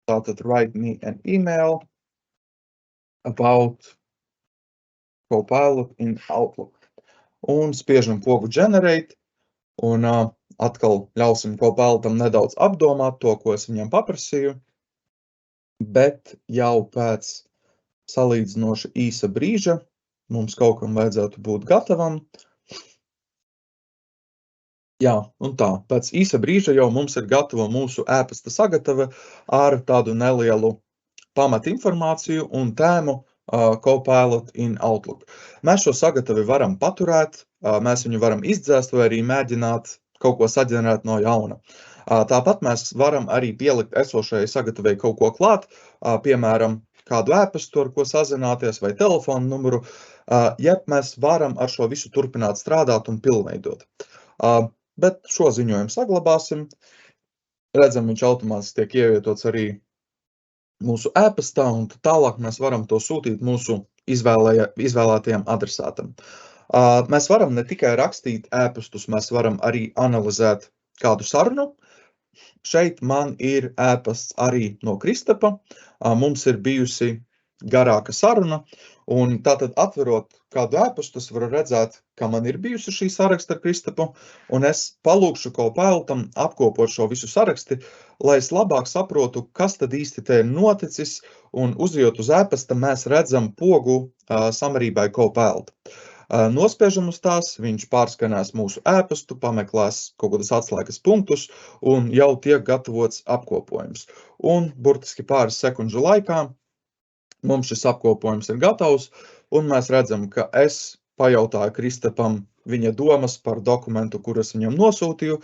Tātad write me an email about Copilot in Outlook. Un spiežam pogu generate, un atkal ļausim Copilotam nedaudz apdomāt to, ko es viņam paprasīju, bet jau pēc salīdzinoši īsa brīža mums kaut kam vajadzētu būt gatavam. Jā, un tā, pēc īsa brīža jau mums ir gatava mūsu e-pasta sagatave ar tādu nelielu pamatinformāciju un tēmu Copilot in Outlook. Mēs šo sagatavi varam paturēt, mēs viņu varam izdzēst vai arī mēģināt kaut ko saģenerēt no jauna. Tāpat mēs varam arī pielikt esošajai sagatavai kaut ko klāt, piemēram, kādu e-pastu, ar ko sazināties, vai telefonu numuru, jeb mēs varam ar šo visu turpināt strādāt un pilnveidot. Bet šo ziņojumu saglabāsim. Redzam, viņš automātiski tiek ievietots arī mūsu e-pastā, un tālāk mēs varam to sūtīt mūsu izvēlētajam adresātam. Mēs varam ne tikai rakstīt e-pastus, mēs varam arī analizēt kādu sarunu. Šeit man ir e-pasts arī no Kristapa. Mums ir bijusi garāka saruna, un tātad atverot kādu e-pastu, es varu redzēt, ka man ir bijusi šī saraksta ar Kristapu, un es palūkšu Copilotam apkopot šo visu saraksti, lai es labāk saprotu, kas tad īsti te ir noticis, un uzejot uz e-pasta, mēs redzam pogu Summary by Copilot. Nospiežam uz tās, viņš pārskanēs mūsu e-pastu, pameklēs kaut kādas atslēgas punktus, un jau tiek gatavots apkopojums. Un burtiski pāris sekundžu laikā mums šis apkopojums ir gatavs, un mēs redzam, ka es pajautāju Kristapam viņa domas par dokumentu, kuras viņam nosūtīju.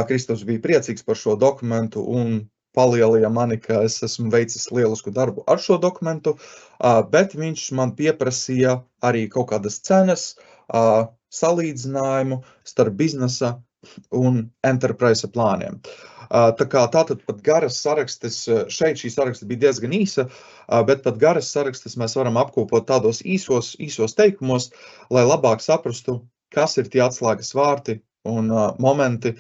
Kristaps bija priecīgs par šo dokumentu un palielīja mani, ka es esmu veicis lielisku darbu ar šo dokumentu, bet viņš man pieprasīja arī kaut kādas cenas, salīdzinājumu starp biznesa un enterprise plāniem. Tātad pat garas sarakstes, šeit šī saraksta bija diezgan īsa, bet pat garas sarakstes mēs varam apkopot tādos īsos teikumos, lai labāk saprastu, kas ir tie atslēgas vārti un momenti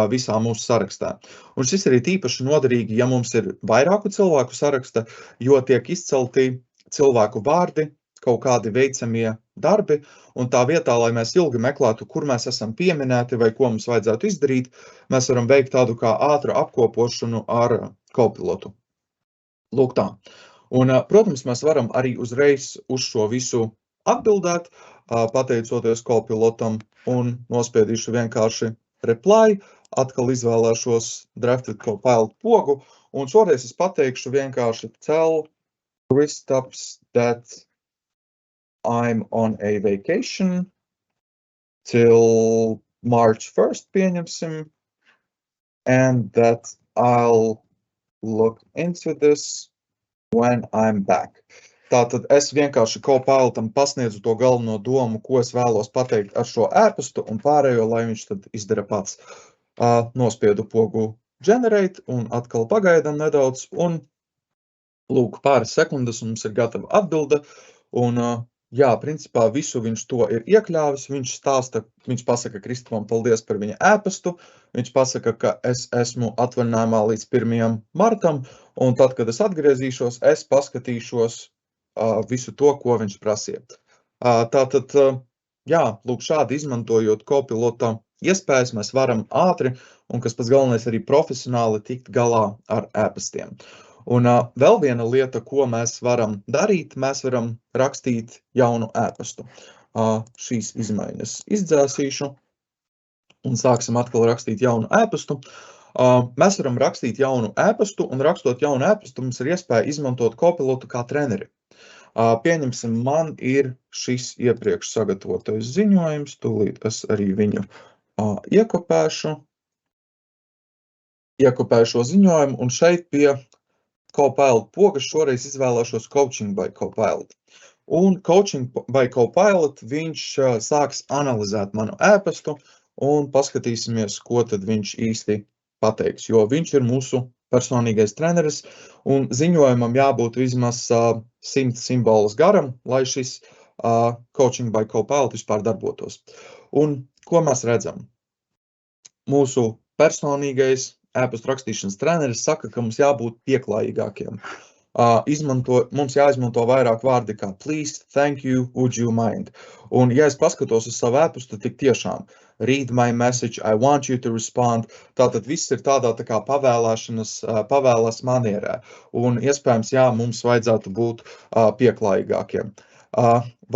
visā mūsu sarakstā. Un šis ir tīpaši noderīgi, ja mums ir vairāku cilvēku saraksta, jo tiek izcelti cilvēku vārdi, kaut kādi veicamie darbi, un tā vietā, lai mēs ilgi meklētu, kur mēs esam pieminēti vai ko mums vajadzētu izdarīt, mēs varam veikt tādu kā ātru apkopošanu ar Copilotu. Lūk tā. Un, protams, mēs varam arī uzreiz uz šo visu atbildēt, pateicoties Copilotam, un nospiedīšu vienkārši reply, atkal izvēlēšos Drafted Copilot pogu, un šoreiz es pateikšu vienkārši tell Kristaps that I'm on a vacation till March 1st, pieņemsim, and that I'll look into this when I'm back. Tātad es vienkārši Copilotam pasniedzu to galveno domu, ko es vēlos pateikt ar šo e-pastu, un pārējo, lai viņš tad izdara pats. Nospiedu pogu generate, un atkal pagaidām nedaudz, un lūk, pāris sekundes, un mums ir gatava atbilde, un jā, principā visu viņš to ir iekļāvis, viņš pasaka Kristapam paldies par viņa e-pastu, viņš pasaka, ka es esmu atvaļinājumā līdz 1. martam, un tad, kad es atgriezīšos, es paskatīšos visu to, ko viņš prasīja. Tātad, jā, lūk, šādi izmantojot Copilota iespējas, mēs varam ātri, un kas pats galvenais arī profesionāli tikt galā ar e-pastiem. Un vēl viena lieta, ko mēs varam darīt, mēs varam rakstīt jaunu e-pastu. Šīs izmaiņas izdzēsīšu un sāksim atkal rakstīt jaunu e-pastu. Mēs varam rakstīt jaunu e-pastu, un rakstot jaunu e-pastu mums ir iespēja izmantot Copilotu kā treneri. Pieņemsim, man ir šis iepriekš sagatavotais ziņojums, tūlīt es arī viņu iekopēšu šo ziņojumu, un šeit pie Copilot pogas šoreiz izvēlēšos Coaching by Copilot. Un Coaching by Copilot viņš sāks analizēt manu e-pastu un paskatīsimies, ko tad viņš īsti pateiks, jo viņš ir mūsu personīgais treneris un ziņojumam jābūt vismaz 100 simbolus garam, lai šis Coaching by Copilot vispār darbotos. Un ko mēs redzam? Mūsu personīgais e-pastu rakstīšanas treneris saka, ka mums jābūt pieklājīgākiem. Mums jāizmanto vairāk vārdi kā please, thank you, would you mind. Un ja es paskatos uz savu e-pastu, tik tiešām read my message, I want you to respond. Tātad viss ir tādā tā kā pavēlas manierē. Un iespējams, jā, mums vajadzētu būt pieklājīgākiem.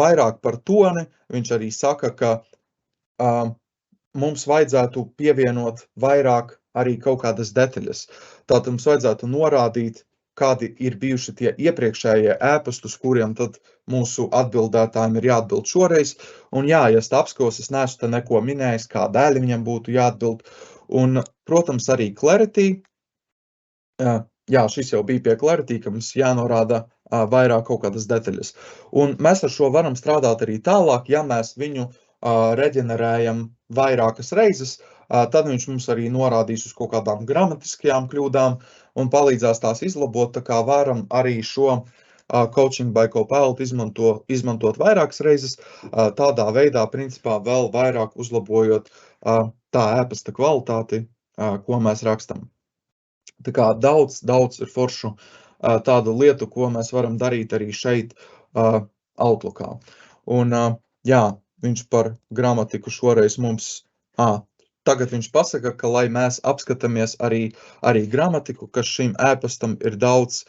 Vairāk par toni viņš arī saka, ka mums vajadzētu pievienot vairāk arī kaut kādas detaļas. Tātad mums vajadzētu norādīt kādi ir bijuši tie iepriekšējie ēpasti, uz kuriem tad mūsu atbildētājiem ir jāatbild šoreiz. Un jā, ja apskos, es neesmu te neko minējis, kādēļ viņam būtu jāatbild. Un, protams, arī Clarity. Jā, šis jau bija pie Clarity, ka mums jānorāda vairāk kaut kādas detaļas. Un mēs ar šo varam strādāt arī tālāk, ja mēs viņu reģenerējam vairākas reizes, tad viņš mums arī norādīs uz kaut kādām gramatiskajām kļūdām un palīdzēs tās izlabot, tā kā varam arī šo Coaching by Copilot izmantot vairākas reizes, tādā veidā, principā, vēl vairāk uzlabojot tā ēpasta kvalitāti, ko mēs rakstam. Tā kā daudz ir foršu tādu lietu, ko mēs varam darīt arī šeit Outlookā. Un jā, viņš par gramatiku šoreiz mums, tagad viņš pasaka, ka lai mēs apskatāmies arī gramatiku, ka šim ēpastam ir daudz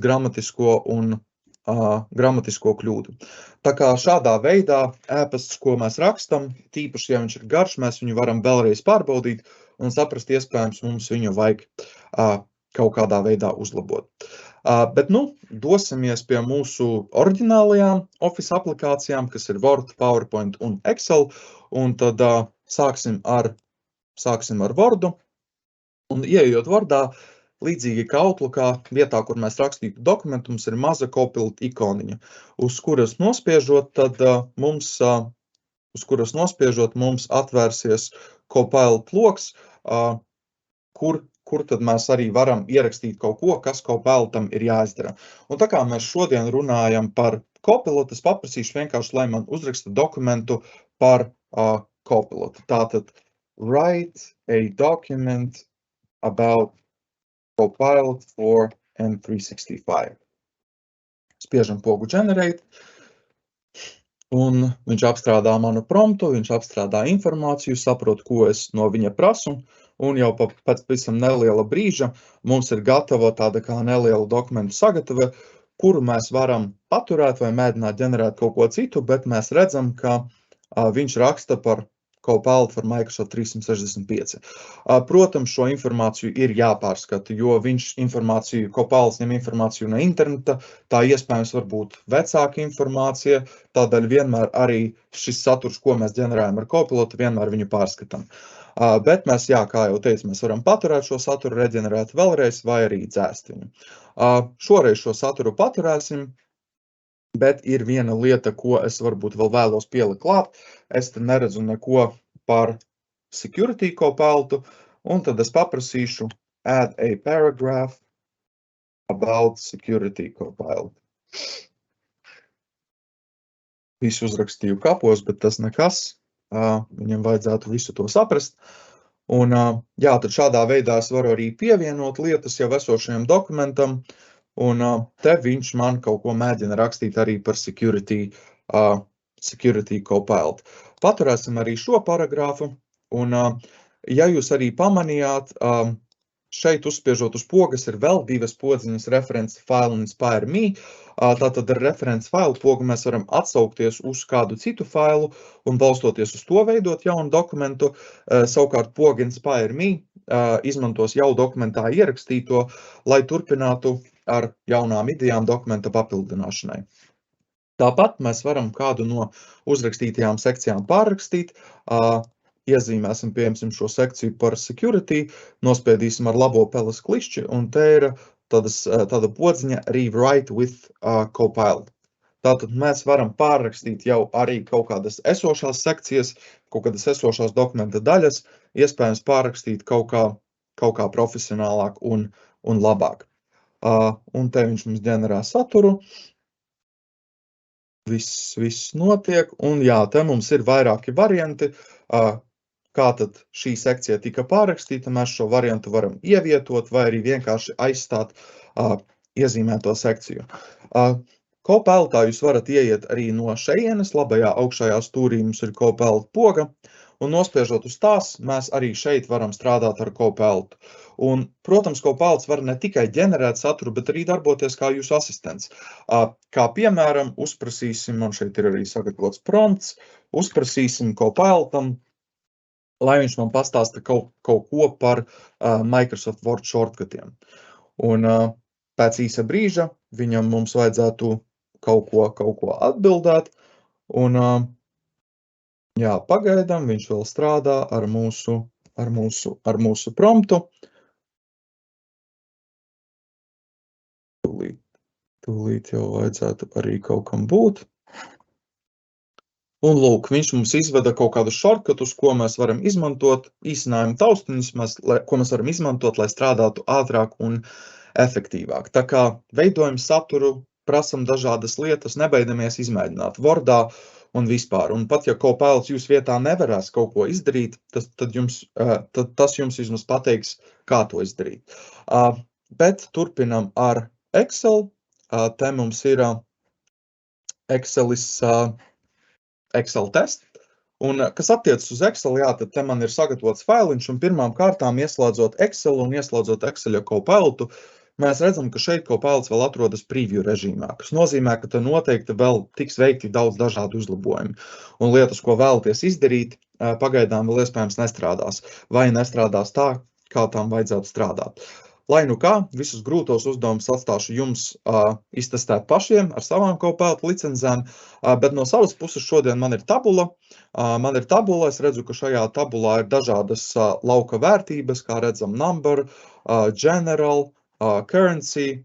gramatisko un gramatisko kļūdu. Tā kā šādā veidā ēpasts, ko mēs rakstam, tīpaši, ja viņš ir garš, mēs viņu varam vēlreiz pārbaudīt un saprast, iespējams, mums viņu vajag kaut kādā veidā uzlabot. Bet, dosimies pie mūsu oriģinālajām Office aplikācijām, kas ir Word, PowerPoint un Excel, un tad sāksim ar Wordu. Un ieejot Wordā, līdzīgi kā Outlookā, vietā, kur mēs rakstītu dokumentu, mums ir maza Copilot ikoniņa, uz kuras nospiežot, tad mums atvērsies Copilot loks, kur tad mēs arī varam ierakstīt kaut ko, kas Copilotam ir jāizdara. Un tā kā mēs šodien runājam par Copilot, es paprasīšu vienkārši, lai man uzraksta dokumentu par Copilot. Tātad, write a document about Copilot for M365. Spiežam pogu generate, un viņš apstrādā manu promptu, viņš apstrādā informāciju, saprot, ko es no viņa prasu, un jau pēc pavisam neliela brīža mums ir gatava tāda kā neliela dokumentu sagatave, kuru mēs varam paturēt vai mēģināt ģenerēt kaut ko citu, bet mēs redzam, ka viņš raksta par Copilot for Microsoft 365. Protams, šo informāciju ir jāpārskata, jo Copilot ņem informāciju no interneta, tā iespējams var būt vecāka informācija, tādēļ vienmēr arī šis saturs, ko mēs ģenerējam ar Copilotu, vienmēr viņu pārskatām. Bet mēs, kā jau teicu, mēs varam paturēt šo saturu, reģenerēt vēlreiz vai arī dzēst viņu. Šoreiz šo saturu paturēsim, bet ir viena lieta, ko es varbūt vēl vēlos pielikt klāt. Es te neredzu neko par Security Copilotu, un tad es paprasīšu add a paragraph about Security Copilot. Visu uzrakstīju kapos, bet tas nekas. Viņam vajadzētu visu to saprast. Un tad šādā veidā es varu arī pievienot lietas jau esošajam dokumentam, un te viņš man kaut ko mēģina rakstīt arī par Security Copilot. Paturēsim arī šo paragrāfu, un ja jūs arī pamanījāt, šeit uzspiežot uz pogas ir vēl divas podziņas reference file un Inspire Me. Tātad ar reference file pogu mēs varam atsaukties uz kādu citu failu un balstoties uz to veidot jaunu dokumentu. Savukārt poga Inspire Me izmantos jau dokumentā ierakstīto, lai turpinātu ar jaunām idejām dokumenta papildināšanai. Tāpat mēs varam kādu no uzrakstītajām sekcijām pārrakstīt, iezīmēsim, piemēram, šo sekciju par security, nospiedīsim ar labo peles klišķi, un te ir tāda podziņa Rewrite with Copilot. Tātad mēs varam pārrakstīt jau arī kaut kādas esošās sekcijas, kaut kādas esošās dokumenta daļas, iespējams pārrakstīt kaut kā profesionālāk un labāk. Un te viņš mums ģenerē saturu. Viss notiek, un te mums ir vairāki varianti, kā tad šī sekcija tika pārrakstīta. Mēs šo variantu varam ievietot vai arī vienkārši aizstāt iezīmēto sekciju. Copilotā jūs varat ieiet arī no šejienes, labajā augšējā stūrī mums ir Copilot poga, un nospiežot uz tās, mēs arī šeit varam strādāt ar Copilotu. Un, protams, Copilots var ne tikai ģenerēt saturu, bet arī darboties kā jūsu asistents. Kā piemēram, uzprasīsim, man šeit ir arī sagatavots prompts, uzprasīsim Copilotam, lai viņš man pastāsta kaut ko par Microsoft Word shortcutiem. Un pēc īsa brīža viņam mums vajadzētu kaut ko atbildēt. Un, jā, pagaidām viņš vēl strādā ar mūsu promptu. Tūlīt jau vajadzētu arī kaut kam būt. Un lūk, viņš mums izveda kaut kādus shortcutus, ko mēs varam izmantot, īsinājuma taustiņus, ko mēs varam izmantot, lai strādātu ātrāk un efektīvāk. Tā kā veidojam saturu, prasam dažādas lietas, nebaidamies izmēģināt Wordā un vispār. Un pat ja Copilot jūs vietā nevarēs kaut ko izdarīt, tas jums vismaz pateiks, kā to izdarīt. Bet turpinam ar Excel. Te mums ir Excel tests. Un, kas attiecas uz Excel, jā, tad te man ir sagatavots failiņš, un pirmām kārtām ieslēdzot Excel un ieslēdzot Excel Copilotu, mēs redzam, ka šeit Copilot vēl atrodas preview režīmā, kas nozīmē, ka te noteikti vēl tiks veikti daudz dažādu uzlabojumu. Un lietas, ko vēlaties izdarīt, pagaidām vēl iespējams nestrādās, vai nestrādās tā, kā tām vajadzētu strādāt. Lai nu kā, visus grūtos uzdevumus atstāšu jums iztestēt pašiem ar savām Copilot licencēm, bet no savas puses šodien man ir tabula. Es redzu, ka šajā tabulā ir dažādas lauka vērtības, kā redzam number, general, currency,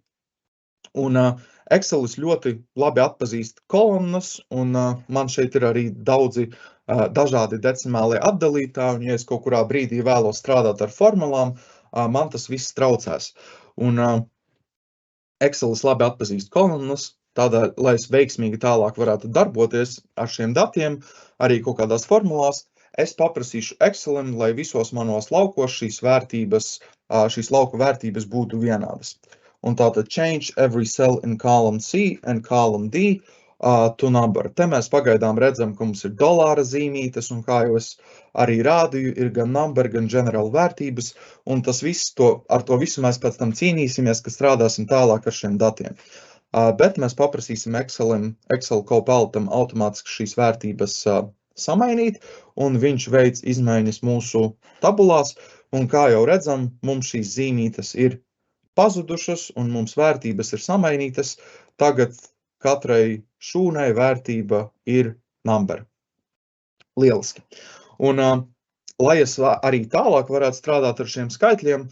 un Excelis ļoti labi atpazīst kolonnas, un man šeit ir arī daudzi dažādi decimālie atdalītāji, un ja es kaut kurā brīdī vēlos strādāt ar formulām, man tas viss traucēs. Un Excelis labi atpazīst kolonnas, tādēļ, lai es veiksmīgi tālāk varētu darboties ar šiem datiem, arī kaut kādās formulās, es paprasīšu Excelim, lai visos manos laukos šīs lauku vērtības būtu vienādas. Un tātad change every cell in column C and column D to number. Te mēs pagaidām redzam, ka mums ir dolāra zīmītes, un kā jau es arī rādīju, ir gan number, gan general vērtības, un ar to visu mēs pēc tam cīnīsimies, ka strādāsim tālāk ar šiem datiem. Bet mēs paprasīsim Excel Copilotam automātiski šīs vērtības samainīt, un viņš veic izmaiņas mūsu tabulās, un kā jau redzam, mums šīs zīmītes ir pazudušas, un mums vērtības ir samainītas. Tagad katrai šūnai vērtība ir number. Lieliski. Un, lai es arī tālāk varētu strādāt ar šiem skaitļiem,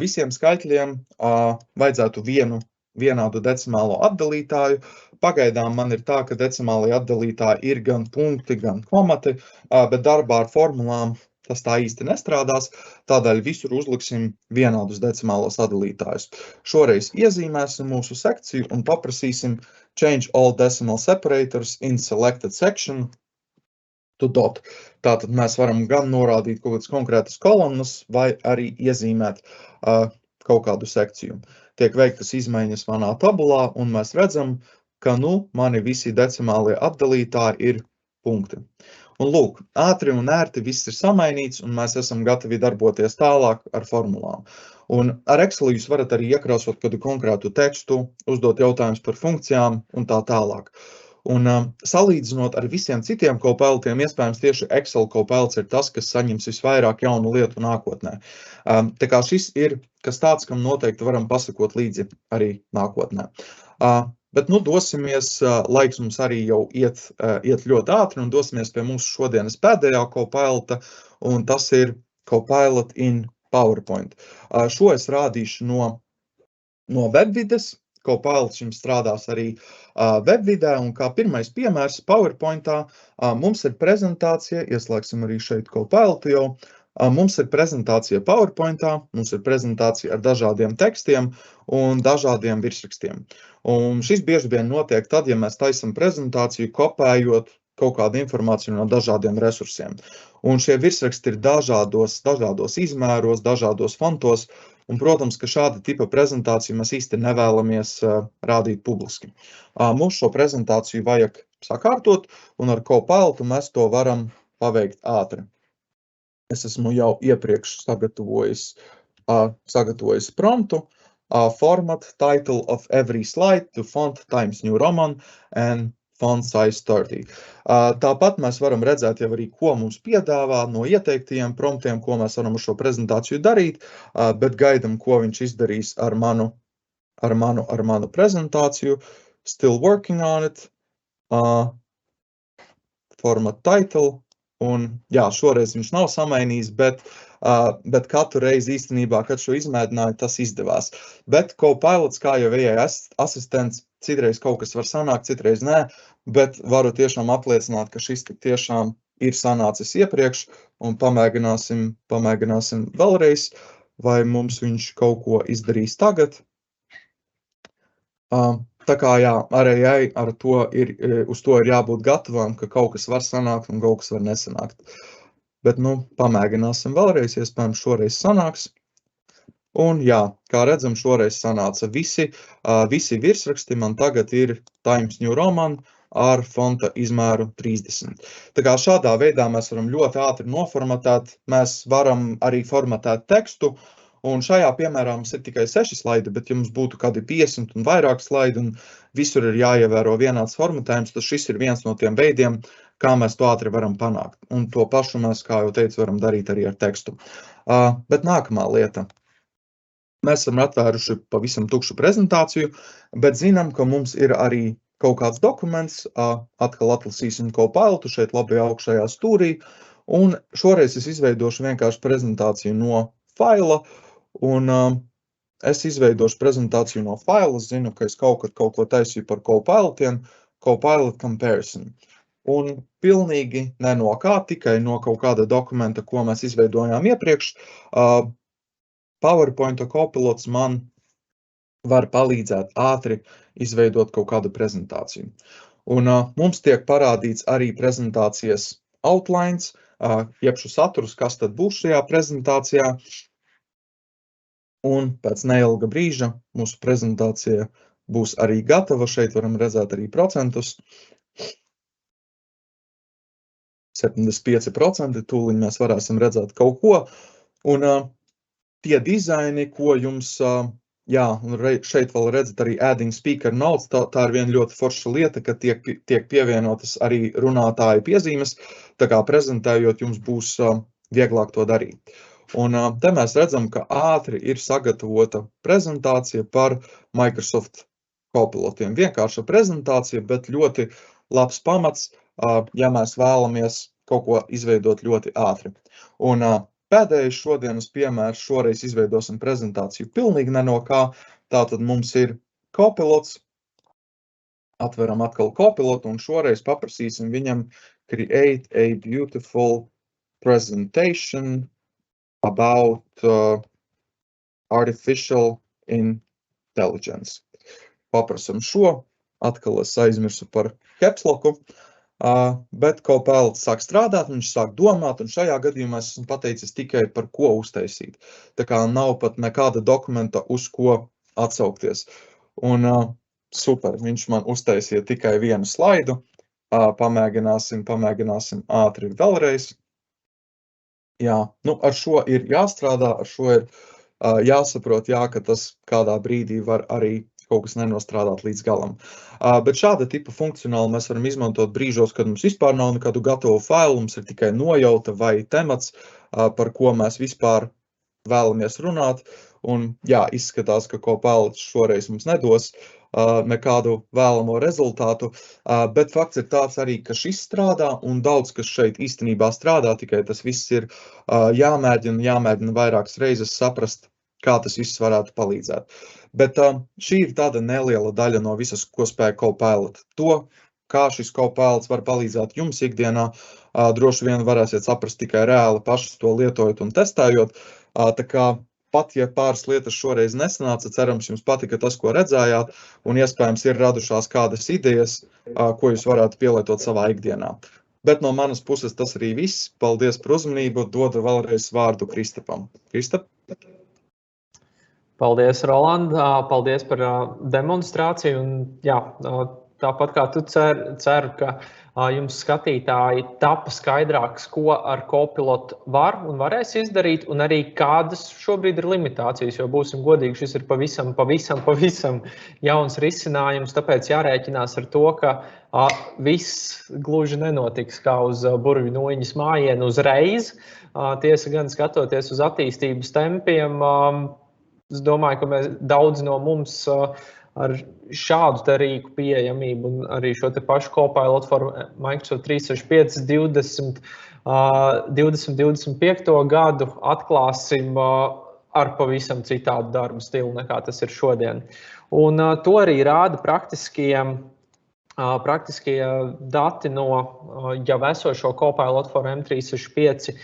visiem skaitļiem vajadzētu vienādu decimālo atdalītāju. Pagaidām man ir tā, ka decimālie atdalītāji ir gan punkti, gan komati, bet darbā ar formulām tas tā īsti nestrādās, tādēļ visur uzliksim vienādus decimālos atdalītājus. Šoreiz iezīmēsim mūsu sekciju un paprasīsim change all decimal separators in selected section to dot. Tātad mēs varam gan norādīt kaut kādas konkrētas kolonnas, vai arī iezīmēt kaut kādu sekciju. Tiek veiktas izmaiņas manā tabulā, un mēs redzam, ka mani visi decimālie atdalītāji ir punkti. Un lūk, ātri un ērti viss ir samainīts, un mēs esam gatavi darboties tālāk ar formulām. Un ar Excel jūs varat arī iekrāsot kādu konkrētu tekstu, uzdot jautājumus par funkcijām un tā tālāk. Un salīdzinot ar visiem citiem Copilotiem, iespējams tieši Excel Copilots ir tas, kas saņems visvairāk jaunu lietu nākotnē. Tā kā šis ir kas tāds, kam noteikti varam pasakot līdzi arī nākotnē. Bet dosimies, laiks mums arī jau iet ļoti ātri, un dosimies pie mūsu šodienas pēdējā Copilota, un tas ir Copilot in PowerPoint. Šo es rādīšu no webvides. Copilots jums strādās arī webvidē, un kā pirmais piemērs PowerPointā mums ir prezentācija, ieslēgsim arī šeit Copilotu jau. Mums ir prezentācija PowerPointā, mums ir prezentācija ar dažādiem tekstiem un dažādiem virsrakstiem. Un šis bieži vien notiek tad, ja mēs taisam prezentāciju, kopējot kaut kādu informāciju no dažādiem resursiem. Un šie virsraksti ir dažādos izmēros, dažādos fontos, un, protams, ka šāda tipa prezentāciju mēs īsti nevēlamies rādīt publiski. Mums šo prezentāciju vajag sakārtot, un ar Copilotu mēs to varam paveikt ātri. Es esmu jau iepriekš sagatavojis promptu, format, title of every slide to font Times New Roman and font size 30. Tāpat mēs varam redzēt jau arī, ko mums piedāvā no ieteiktajiem promptiem, ko mēs varam ar šo prezentāciju darīt, bet gaidam, ko viņš izdarīs ar manu ar manu prezentāciju. Still working on it. Format title. Un, jā, šoreiz viņš nav samainījis, bet katru reizi īstenībā, kad šo izmēģināju, tas izdevās. Bet Copilots, kā jau AI asistents, citreiz kaut kas var sanākt, citreiz nē, bet varu tiešām apliecināt, ka šis tiešām ir sanācis iepriekš, un pamēģināsim vēlreiz, vai mums viņš kaut ko izdarīs tagad. Tā kā jā, arī uz to ir jābūt gatavam, ka kaut kas var sanākt un kaut kas var nesanākt. Bet, pamēģināsim vēlreiz, iespējams šoreiz sanāks. Un jā, kā redzam, šoreiz sanāca visi virsraksti, man tagad ir Times New Roman ar fonta izmēru 30. Tā kā šādā veidā mēs varam ļoti ātri noformatēt, mēs varam arī formatēt tekstu. Un šajā piemērā mums ir tikai 6 slaidi, bet ja mums būtu kādi 50 un vairāk slaidi un visur ir jāievēro vienāds formatējums, tad šis ir viens no tiem veidiem, kā mēs to ātri varam panākt. Un to pašu mēs, kā jau teicu, varam darīt arī ar tekstu. Bet nākamā lieta. Mēs esam atvēruši pavisam tukšu prezentāciju, bet zinām, ka mums ir arī kaut kāds dokuments. Atkal atlasīsim Copilotu šeit labajā augšējā stūrī. Un šoreiz es izveidošu vienkārši prezentāciju no faila. Un es izveidošu prezentāciju no faila. Es zinu, ka es kaut ko taisīju par Copilotiem, Copilot comparison. Un pilnīgi ne no kā, tikai no kaut kāda dokumenta, ko mēs izveidojām iepriekš. PowerPoint Copilots man var palīdzēt ātri izveidot kaut kādu prezentāciju. Un mums tiek parādīts arī prezentācijas outlines, jebšu saturs, kas tad būs šajā prezentācijā. Un pēc neilga brīža mūsu prezentācija būs arī gatava. Šeit varam redzēt arī procentus. 75%, tūliņ mēs varēsim redzēt kaut ko. Un tie dizaini, ko jums, šeit vēl redzat arī adding speaker notes, tā ir viena ļoti forša lieta, ka tiek pievienotas arī runātāju piezīmes, tā kā prezentējot jums būs vieglāk to darīt. Un te mēs redzam, ka ātri ir sagatavota prezentācija par Microsoft Copilotiem. Vienkārša prezentācija, bet ļoti labs pamats, ja mēs vēlamies kaut ko izveidot ļoti ātri. Un pēdējais šodienas piemērs, šoreiz izveidosim prezentāciju pilnīgi ne no kā. Tātad mums ir Copilots, atveram atkal Copilotu un šoreiz paprasīsim viņam create a beautiful presentation about artificial intelligence. Paprasam šo, atkal es aizmirsu par capsloku, bet Copilot sāk strādāt, viņš sāk domāt, un šajā gadījumā es esmu pateicis tikai par ko uztaisīt. Tā kā nav pat nekāda dokumenta, uz ko atsaukties. Un super, viņš man uztaisīja tikai vienu slaidu, pamēģināsim ātri vēlreiz. Jā, ar šo ir jāstrādā, ar šo ir jāsaprot, ka tas kādā brīdī var arī kaut kas nenostrādāt līdz galam. Bet šāda tipa funkcionāli mēs varam izmantot brīžos, kad mums vispār nav nekādu gatavu failu, mums ir tikai nojauta vai temats, par ko mēs vispār vēlamies runāt. Un jā, izskatās, ka Copilot šoreiz mums nedos nekādu vēlamo rezultātu, bet fakts ir tāds arī, ka šis strādā un daudz, kas šeit īstenībā strādā, tikai tas viss ir jāmēģina vairākas reizes saprast, kā tas viss varētu palīdzēt. Bet šī ir tāda neliela daļa no visas, ko spēj Copilot. To, kā šis Copilots var palīdzēt jums ikdienā, droši vien varēsiet saprast tikai reāli paši to lietojot un testējot. Tā kā pat, ja pāris lietas šoreiz nesanāca, cerams, jums patika tas, ko redzējāt, un iespējams ir radušās kādas idejas, ko jūs varētu pielietot savā ikdienā. Bet no manas puses tas arī viss. Paldies par uzmanību. Dodu vēlreiz vārdu Kristapam. Kristap? Paldies, Roland. Paldies par demonstrāciju. Un, jā, tāpat kā tu ceru, ka jums skatītāji tapa skaidrāks, ko ar Copilotu var un varēs izdarīt, un arī kādas šobrīd ir limitācijas, jo būsim godīgi, šis ir pavisam jauns risinājums, tāpēc jārēķinās ar to, ka viss gluži nenotiks kā uz burvju noņas mājienu uzreiz. Tiesa gan skatoties uz attīstības tempiem, es domāju, ka daudz no mums ar šādu te rīku pieejamību un arī šo te pašu Copilot for Microsoft 365 2025. Gadu atklāsim ar pavisam citādu darbu stilu, nekā tas ir šodien. Un to arī rāda praktiskie dati no jau esošo Copilot for M365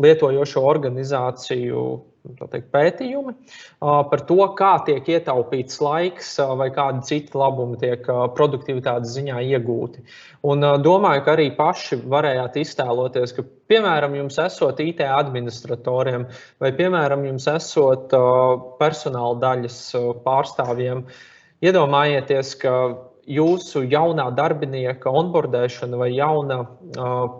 lietojošo organizāciju pētījumi par to, kā tiek ietaupīts laiks vai kādi citi labumi tiek produktivitātes ziņā iegūti. Un domāju, ka arī paši varējāt iztēloties, ka, piemēram, jums esot IT administratoriem vai, piemēram, jums esot personāla daļas pārstāvjiem, iedomājieties, ka jūsu jaunā darbinieka onboardēšana vai jauna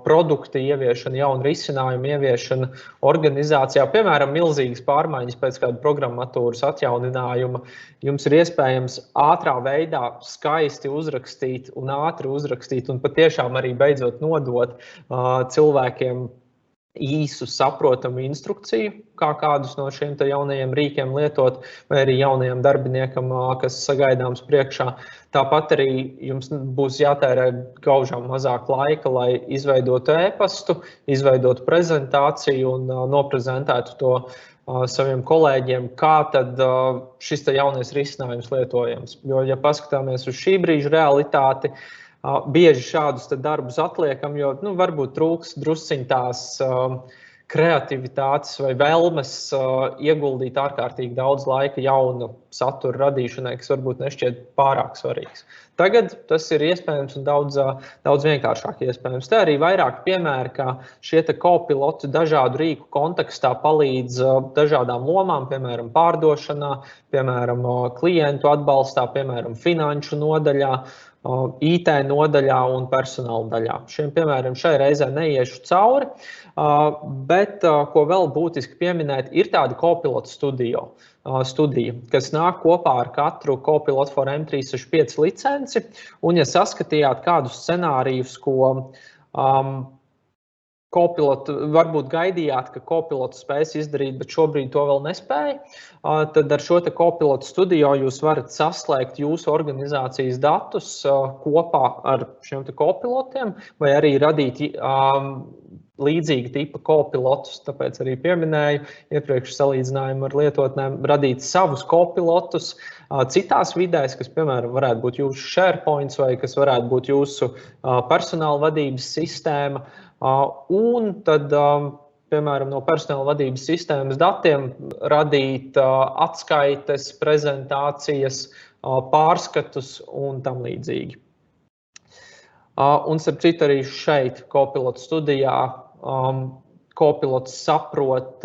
produkta ieviešana, jauna risinājuma ieviešana organizācijā, piemēram, milzīgas pārmaiņas pēc kāda programmatūras atjauninājuma, jums ir iespējams ātrā veidā skaisti uzrakstīt un ātri uzrakstīt un patiešām arī beidzot nodot cilvēkiem īsu saprotamu instrukciju, kā kādus no šiem jaunajiem rīkiem lietot, vai arī jaunajam darbiniekam, kas sagaidāms priekšā. Tāpat arī jums būs jātērē gaužām mazāk laika, lai izveidotu e-pastu, izveidotu prezentāciju un noprezentētu to saviem kolēģiem, kā tad šis jaunais risinājums lietojams. Jo, ja paskatāmies uz šī brīža realitāti, bieži šādus darbus atliekam, jo varbūt trūks drusciņ tās kreativitātes vai vēlmes ieguldīt ārkārtīgi daudz laika jaunu satura radīšanai, kas varbūt nešķiet pārāk svarīgs. Tagad tas ir iespējams un daudz vienkāršāk iespējams. Te arī vairāk piemēri, kā šie kopiloti dažādu rīku kontekstā palīdz dažādām lomām, piemēram, pārdošanā, piemēram, klientu atbalstā, piemēram, finanšu nodaļā, IT nodaļā un personāla daļā. Šiem piemēram šai reizē neiešu cauri, bet, ko vēl būtiski pieminēt, ir tāda Copilot studija, kas nāk kopā ar katru Copilot for M365 licenci, un ja saskatījāt kādus scenārijus, ko Copilot, varbūt gaidījāt, ka Copilot spēs izdarīt, bet šobrīd to vēl nespēja, tad ar šo Copilot studio jūs varat saslēgt jūsu organizācijas datus kopā ar šiem Copilotiem, vai arī radīt līdzīga tipa Copilotus, tāpēc arī pieminēju iepriekš salīdzinājumu ar lietotnēm, radīt savus Copilotus citās vidēs, kas, piemēram, varētu būt jūsu SharePoints vai kas varētu būt jūsu personāla vadības sistēma, un tad, piemēram, no personāla vadības sistēmas datiem radīt atskaites, prezentācijas, pārskatus un tam līdzīgi. Un, starp citu, arī šeit Copilot studijā Copilots saprot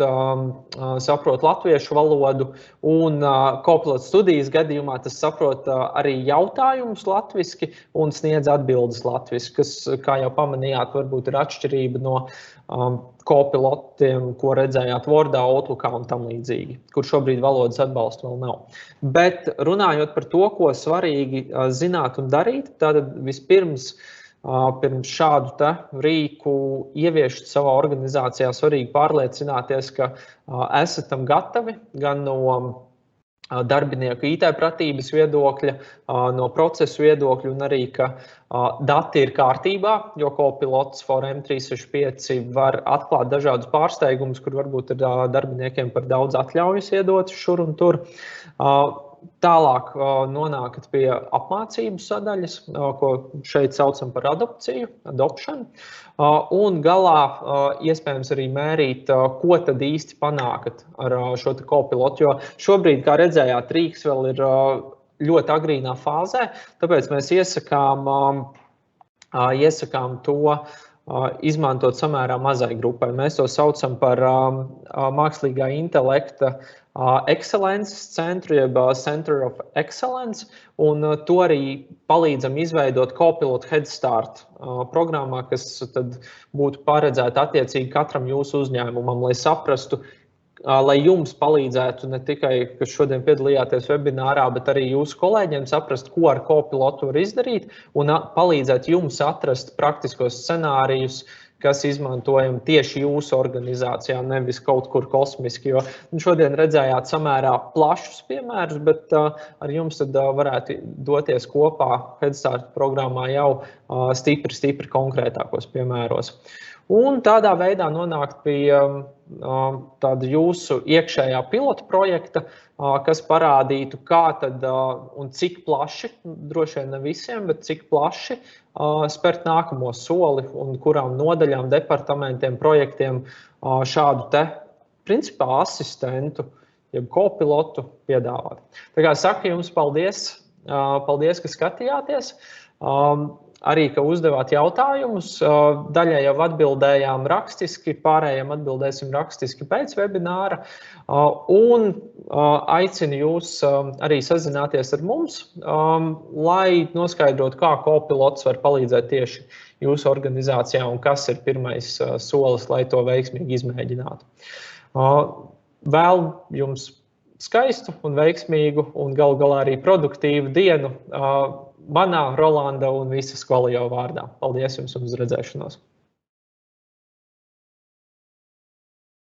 latviešu valodu, un Copilot studijas gadījumā tas saprot arī jautājumus latviski un sniedz atbildes latviski, kas, kā jau pamanījāt, varbūt ir atšķirība no Copilotiem, ko redzējāt Wordā, Outlookā un tam līdzīgi, kur šobrīd valodas atbalsta vēl nav. Bet runājot par to, ko svarīgi zināt un darīt, tad vispirms pirms šādu rīku ieviešat savā organizācijā, svarīgi pārliecināties, ka esat tam gatavi gan no darbinieku IT pratības viedokļa, no procesu viedokļa un arī, ka dati ir kārtībā, jo Copilots for M365 var atklāt dažādus pārsteigumus, kur varbūt ir darbiniekiem par daudz atļaujas iedot šur un tur. Tālāk nonākat pie apmācību sadaļas, ko šeit saucam par adoption, un galā iespējams arī mērīt, ko tad īsti panākat ar šo Copilotu, jo šobrīd, kā redzējāt, rīks vēl ir ļoti agrīnā fāzē, tāpēc mēs iesakām to izmantot samērā mazai grupai. Mēs to saucam par mākslīgā intelekta Excellences centru, jeb Center of Excellence, un to arī palīdzam izveidot Copilot Head Start programmā, kas tad būtu paredzēta attiecīgi katram jūsu uzņēmumam, lai saprastu, lai jums palīdzētu ne tikai, kas šodien piedalījāties webinārā, bet arī jūsu kolēģiem saprast, ko ar Copilotu var izdarīt, un palīdzēt jums atrast praktiskos scenārijus, kas izmantojam tieši jūsu organizācijā, nevis kaut kur kosmiski. Jo šodien redzējāt samērā plašus piemērus, bet ar jums tad varētu doties kopā Headstart programmā jau stipri konkrētākos piemēros. Un tādā veidā nonākt pie tāda jūsu iekšējā pilota projekta, kas parādītu, kā tad un cik plaši, droši vien ne visiem, bet cik plaši spērt nākamo soli un kurām nodaļām, departamentiem, projektiem šādu te, principā, asistentu, jeb kopilotu piedāvāt. Tā kā saku jums paldies, ka skatījāties. Arī, ka uzdevāt jautājumus, daļai jau atbildējām rakstiski, pārējiem atbildēsim rakstiski pēc webināra, un aicinu jūs arī sazināties ar mums, lai noskaidrotu, kā kopilots var palīdzēt tieši jūsu organizācijā un kas ir pirmais solis, lai to veiksmīgi izmēģinātu. Vēl jums skaistu un veiksmīgu un galu galā arī produktīvu dienu manā, Rolanda un visas Qualio vārdā. Paldies jums un uz redzēšanos!